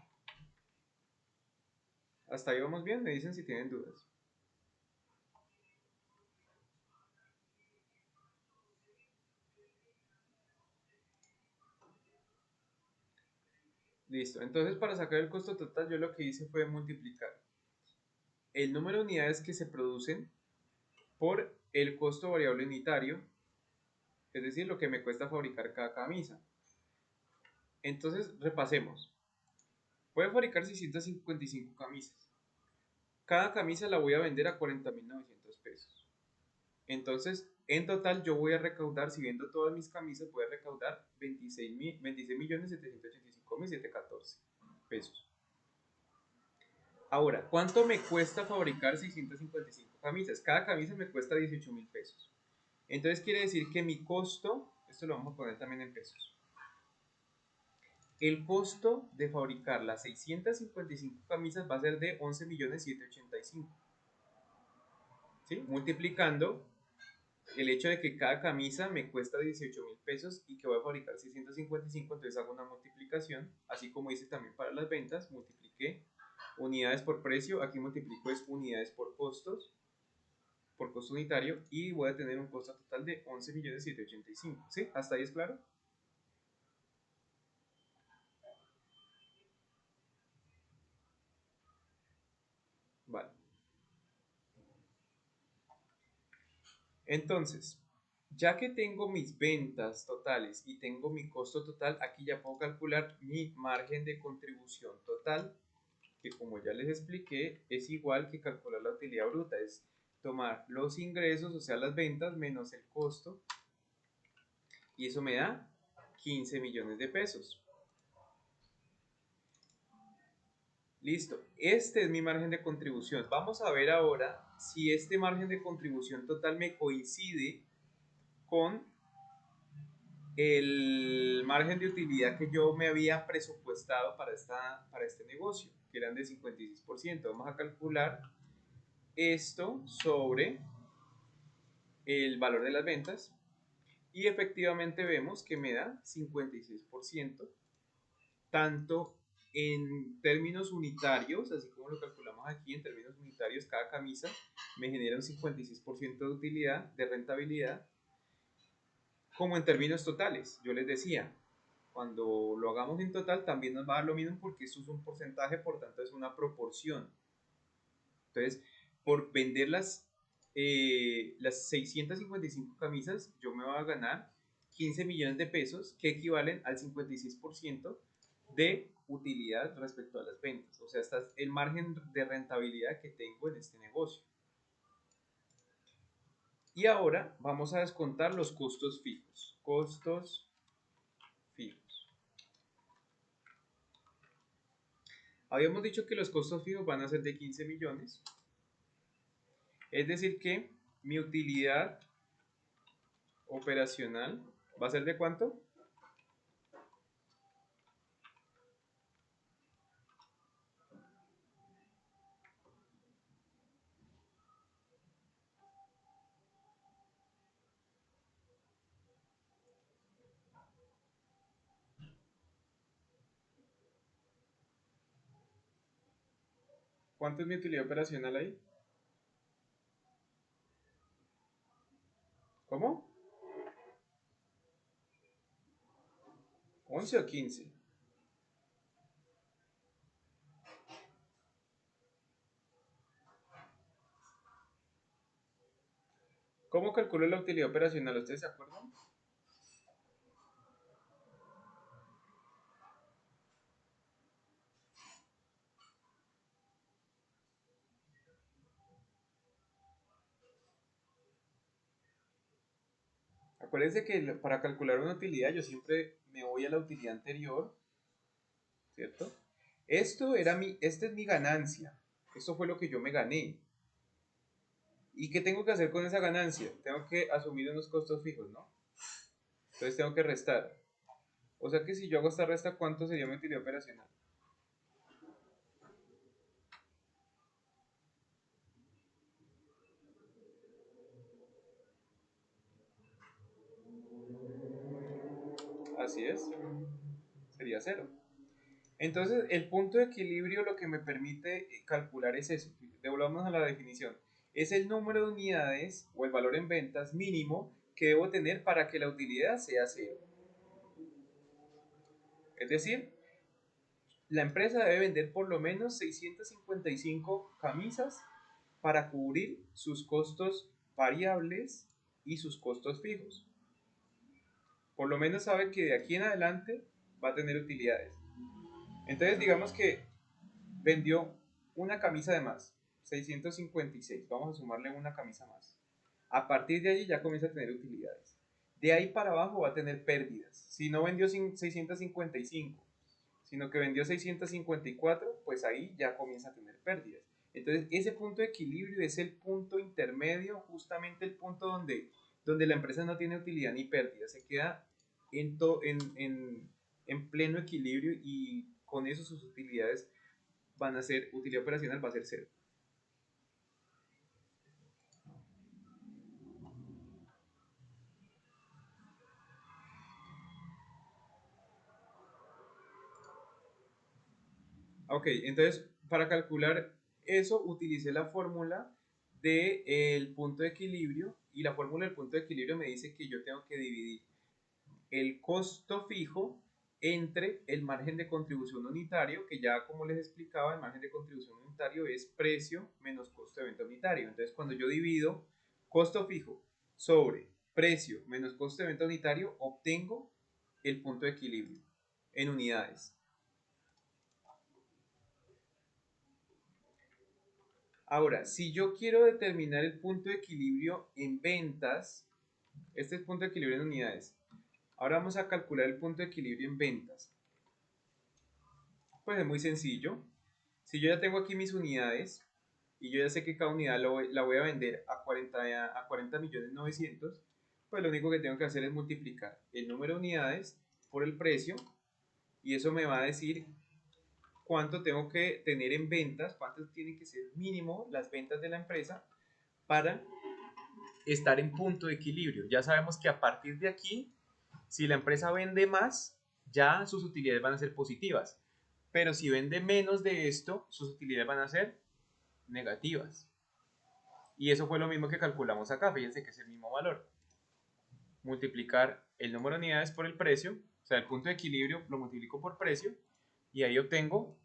Speaker 1: Hasta ahí vamos bien, me dicen si tienen dudas. Listo, entonces para sacar el costo total yo lo que hice fue multiplicar el número de unidades que se producen por el costo variable unitario, es decir, lo que me cuesta fabricar cada camisa. Entonces repasemos, voy a fabricar 655 camisas. Cada camisa la voy a vender a 40.900 pesos. Entonces, en total yo voy a recaudar, si vendo todas mis camisas, voy a recaudar 26.785.714 pesos. Ahora, ¿cuánto me cuesta fabricar 655 camisas? Cada camisa me cuesta 18.000 pesos. Entonces quiere decir que mi costo, esto lo vamos a poner también en pesos. El costo de fabricar las 655 camisas va a ser de 11.785.000. ¿Sí? Multiplicando el hecho de que cada camisa me cuesta 18.000 pesos y que voy a fabricar 655, entonces hago una multiplicación, así como hice también para las ventas, multipliqué unidades por precio, aquí multiplico es unidades por costos, por costo unitario, y voy a tener un costo total de 11.785.000. ¿Sí? ¿Hasta ahí es claro? Vale. Entonces, ya que tengo mis ventas totales y tengo mi costo total, aquí ya puedo calcular mi margen de contribución total, que como ya les expliqué, es igual que calcular la utilidad bruta, es tomar los ingresos, o sea, las ventas, menos el costo, y eso me da 15 millones de pesos. Listo, este es mi margen de contribución. Vamos a ver ahora si este margen de contribución total me coincide con el margen de utilidad que yo me había presupuestado para este negocio, que eran de 56%. Vamos a calcular esto sobre el valor de las ventas y efectivamente vemos que me da 56%, tanto en términos unitarios, así como lo calculamos aquí en términos unitarios, cada camisa me genera un 56% de utilidad, de rentabilidad, como en términos totales. Yo les decía, cuando lo hagamos en total también nos va a dar lo mismo porque esto es un porcentaje, por tanto es una proporción. Entonces, por vender las 655 camisas, yo me voy a ganar 15 millones de pesos, que equivalen al 56% de utilidad respecto a las ventas. O sea, este es el margen de rentabilidad que tengo en este negocio. Y ahora vamos a descontar los costos fijos. Costos fijos. Habíamos dicho que los costos fijos van a ser de 15 millones. Es decir que mi utilidad operacional va a ser de ¿cuánto? ¿Cuánto es mi utilidad operacional ahí? ¿Cómo? ¿11 o 15? ¿Cómo calculo la utilidad operacional? ¿Ustedes se acuerdan? Acuérdense que para calcular una utilidad yo siempre me voy a la utilidad anterior, ¿cierto? Esta es mi ganancia. Esto fue lo que yo me gané. ¿Y qué tengo que hacer con esa ganancia? Tengo que asumir unos costos fijos, ¿no? Entonces tengo que restar. O sea que si yo hago esta resta, ¿cuánto sería mi utilidad operacional? Así es, sería cero. Entonces, el punto de equilibrio lo que me permite calcular es eso. Devolvamos a la definición. Es el número de unidades o el valor en ventas mínimo que debo tener para que la utilidad sea cero. Es decir, la empresa debe vender por lo menos 655 camisas para cubrir sus costos variables y sus costos fijos. Por lo menos sabe que de aquí en adelante va a tener utilidades. Entonces, digamos que vendió una camisa de más, 656. Vamos a sumarle una camisa más. A partir de allí ya comienza a tener utilidades. De ahí para abajo va a tener pérdidas. Si no vendió 655, sino que vendió 654, pues ahí ya comienza a tener pérdidas. Entonces, ese punto de equilibrio es el punto intermedio, justamente el punto donde la empresa no tiene utilidad ni pérdida, se queda en pleno equilibrio y con eso sus utilidades van a ser, utilidad operacional va a ser cero. Ok, entonces para calcular eso utilicé la fórmula del punto de equilibrio y la fórmula del punto de equilibrio me dice que yo tengo que dividir el costo fijo entre el margen de contribución unitario, que ya como les explicaba, el margen de contribución unitario es precio menos costo de venta unitario. Entonces, cuando yo divido costo fijo sobre precio menos costo de venta unitario, obtengo el punto de equilibrio en unidades. Ahora, si yo quiero determinar el punto de equilibrio en ventas, este es el punto de equilibrio en unidades. Ahora vamos a calcular el punto de equilibrio en ventas. Pues es muy sencillo. Si yo ya tengo aquí mis unidades y yo ya sé que cada unidad la voy a vender a 40 millones 900, pues lo único que tengo que hacer es multiplicar el número de unidades por el precio y eso me va a decir cuánto tengo que tener en ventas, cuánto tienen que ser mínimo las ventas de la empresa para estar en punto de equilibrio. Ya sabemos que a partir de aquí, si la empresa vende más, ya sus utilidades van a ser positivas. Pero si vende menos de esto, sus utilidades van a ser negativas. Y eso fue lo mismo que calculamos acá. Fíjense que es el mismo valor. Multiplicar el número de unidades por el precio, o sea, el punto de equilibrio lo multiplico por precio, y ahí obtengo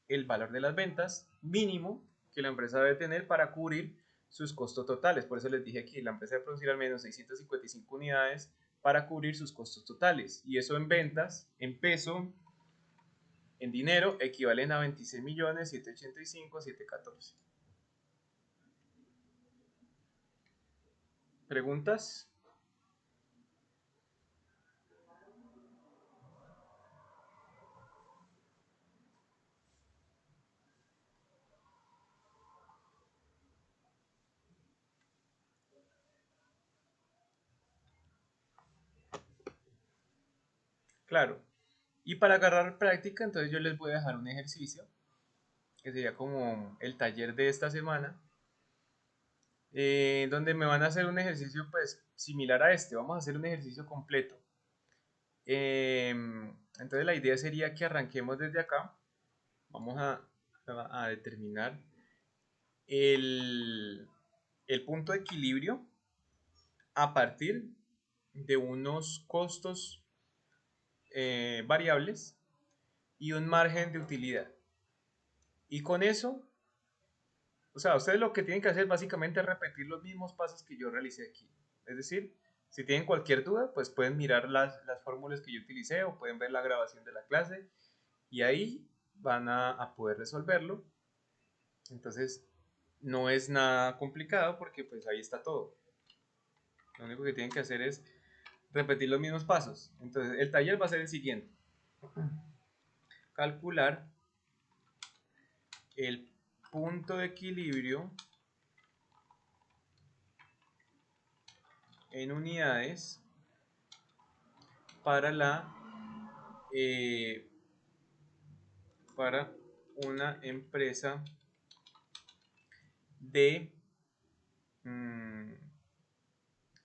Speaker 1: el valor de las ventas mínimo que la empresa debe tener para cubrir sus costos totales. Por eso les dije aquí, la empresa debe producir al menos 655 unidades para cubrir sus costos totales. Y eso en ventas, en peso, en dinero, equivalen a 26.785.714. ¿Preguntas? Claro. Y para agarrar práctica, entonces yo les voy a dejar un ejercicio que sería como el taller de esta semana, donde me van a hacer un ejercicio pues similar a este. Vamos a hacer un ejercicio completo. Entonces la idea sería que arranquemos desde acá. Vamos a determinar el, el punto de equilibrio a partir de unos costos variables y un margen de utilidad. Y con eso, o sea, ustedes lo que tienen que hacer básicamente es repetir los mismos pasos que yo realicé aquí. Es decir, si tienen cualquier duda, pues pueden mirar las fórmulas que yo utilicé o pueden ver la grabación de la clase y ahí van a poder resolverlo. Entonces, no es nada complicado porque pues ahí está todo. Lo único que tienen que hacer es repetir los mismos pasos. Entonces, el taller va a ser el siguiente. Calcular el punto de equilibrio en unidades para eh, para una empresa de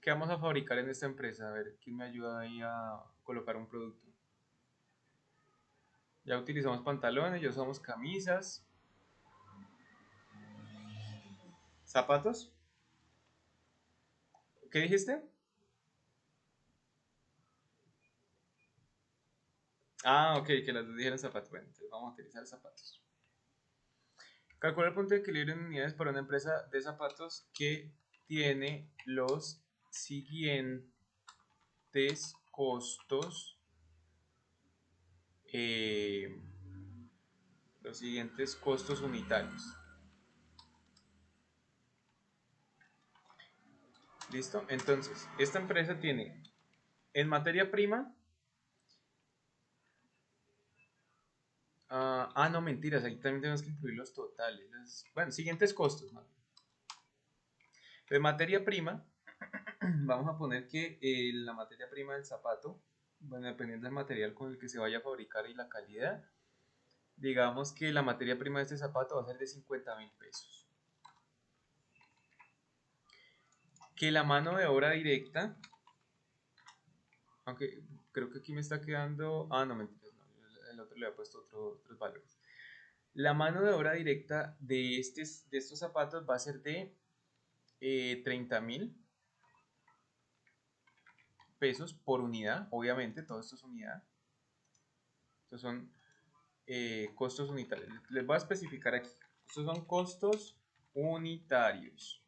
Speaker 1: ¿qué vamos a fabricar en esta empresa? A ver, ¿quién me ayuda ahí a colocar un producto? Ya utilizamos pantalones, ya usamos camisas, zapatos. ¿Qué dijiste? Ah, ok, que las dos dijeron zapatos. Bueno, entonces vamos a utilizar zapatos. Calcula el punto de equilibrio en unidades para una empresa de zapatos que tiene costos, eh, los siguientes costos unitarios. ¿Listo? Entonces, esta empresa tiene en materia prima. No, mentiras, ahí también tenemos que incluir los totales. Bueno, siguientes costos, ¿no? De materia prima, vamos a poner que la materia prima del zapato, bueno, dependiendo del material con el que se vaya a fabricar y la calidad, digamos que la materia prima de este zapato va a ser de 50.000 pesos. Que la mano de obra directa, aunque creo que aquí me está quedando. No, mentiras, no, el otro le ha puesto otros valores. La mano de obra directa de estos zapatos va a ser de 30.000 pesos por unidad, obviamente, todo esto es unidad. Estos son costos unitarios. Les voy a especificar aquí. Estos son costos unitarios.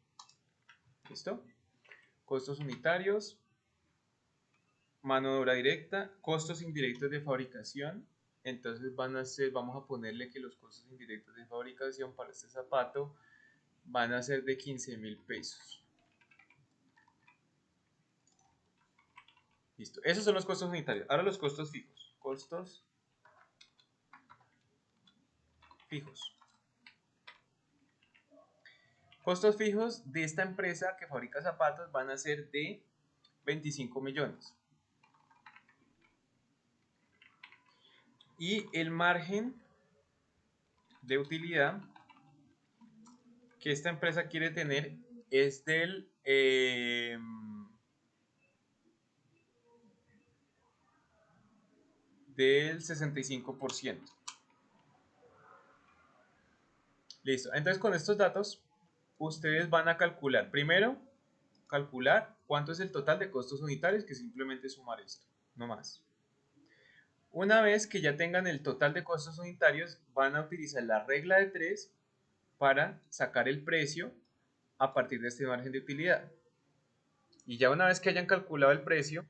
Speaker 1: ¿Listo? Costos unitarios, mano de obra directa, costos indirectos de fabricación. Entonces vamos a ponerle que los costos indirectos de fabricación para este zapato van a ser de 15.000 pesos. Listo. Esos son los costos unitarios. Ahora los costos fijos. Costos fijos. Costos fijos de esta empresa que fabrica zapatos van a ser de 25 millones. Y el margen de utilidad que esta empresa quiere tener es del 65%. Listo. Entonces con estos datos, ustedes van a calcular, primero, calcular cuánto es el total de costos unitarios, que simplemente sumar esto, no más. Una vez que ya tengan el total de costos unitarios, van a utilizar la regla de 3 para sacar el precio a partir de este margen de utilidad. Y ya una vez que hayan calculado el precio,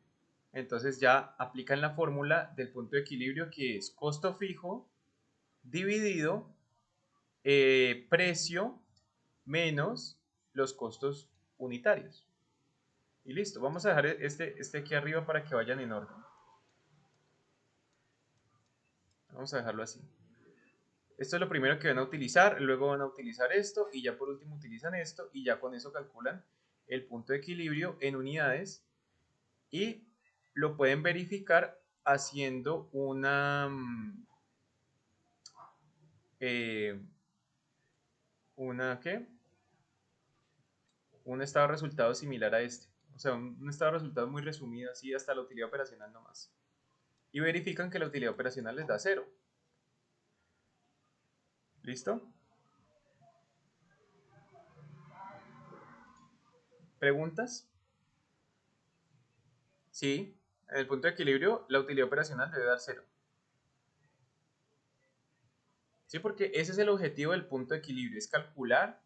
Speaker 1: entonces ya aplican la fórmula del punto de equilibrio, que es costo fijo dividido precio menos los costos unitarios. Y listo, vamos a dejar este aquí arriba para que vayan en orden. Vamos a dejarlo así. Esto es lo primero que van a utilizar, luego van a utilizar esto y ya por último utilizan esto y ya con eso calculan el punto de equilibrio en unidades y lo pueden verificar haciendo eh, ¿qué? Un estado de resultados similar a este. O sea, un estado de resultados muy resumido, así hasta la utilidad operacional nomás. Y verifican que la utilidad operacional les da 0. ¿Listo? ¿Preguntas? Sí. En el punto de equilibrio, la utilidad operacional debe dar 0. Sí, porque ese es el objetivo del punto de equilibrio, es calcular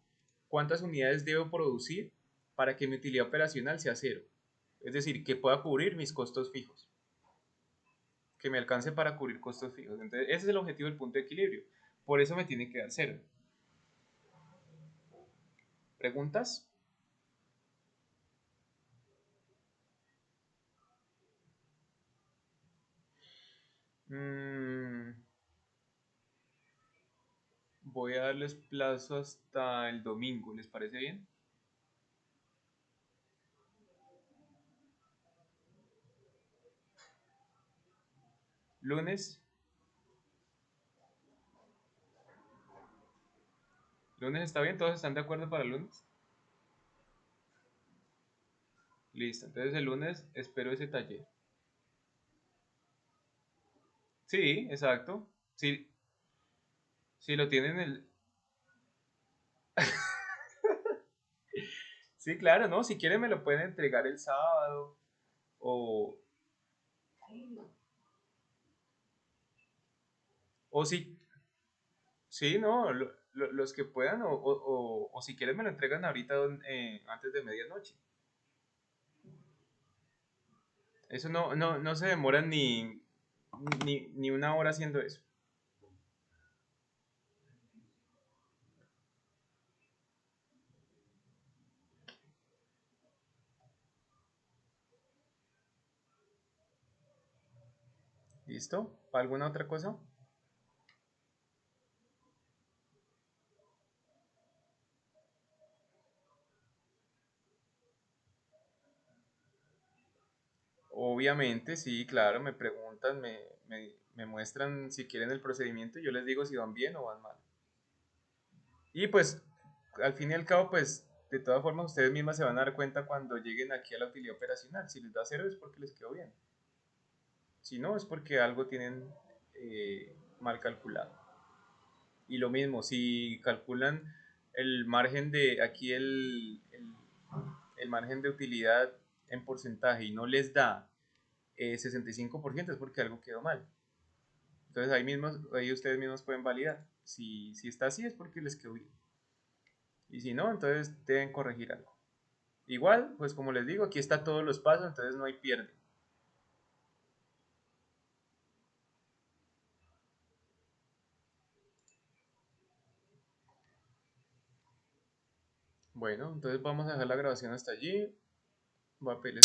Speaker 1: cuántas unidades debo producir para que mi utilidad operacional sea 0. Es decir, que pueda cubrir mis costos fijos. Que me alcance para cubrir costos fijos. Entonces, ese es el objetivo del punto de equilibrio. Por eso me tiene que dar 0. ¿Preguntas? Mm, voy a darles plazo hasta el domingo, ¿les parece bien? Lunes. ¿Lunes está bien? ¿Todos están de acuerdo para el lunes? Listo, entonces el lunes espero ese taller. Sí, exacto. Sí, si lo tienen el... Sí, claro, ¿no? Si quieren me lo pueden entregar el sábado o, o si... Sí, no, los que puedan o si quieren me lo entregan ahorita antes de medianoche. Eso no se demora ni una hora haciendo eso. ¿Listo? ¿Alguna otra cosa? Obviamente, sí, claro, me preguntan, me muestran si quieren el procedimiento y yo les digo si van bien o van mal. Y pues, al fin y al cabo, pues, de todas formas, ustedes mismas se van a dar cuenta cuando lleguen aquí a la utilidad operacional. Si les da 0 es porque les quedó bien. Si no, es porque algo tienen mal calculado. Y lo mismo, si calculan el margen de, aquí el margen de utilidad en porcentaje y no les da 65% es porque algo quedó mal. Entonces ahí ustedes mismos pueden validar. Si está así es porque les quedó bien. Y si no, entonces deben corregir algo. Igual, pues como les digo, aquí está todos los pasos, entonces no hay pierde. Bueno, entonces vamos a dejar la grabación hasta allí. Voy a pedirles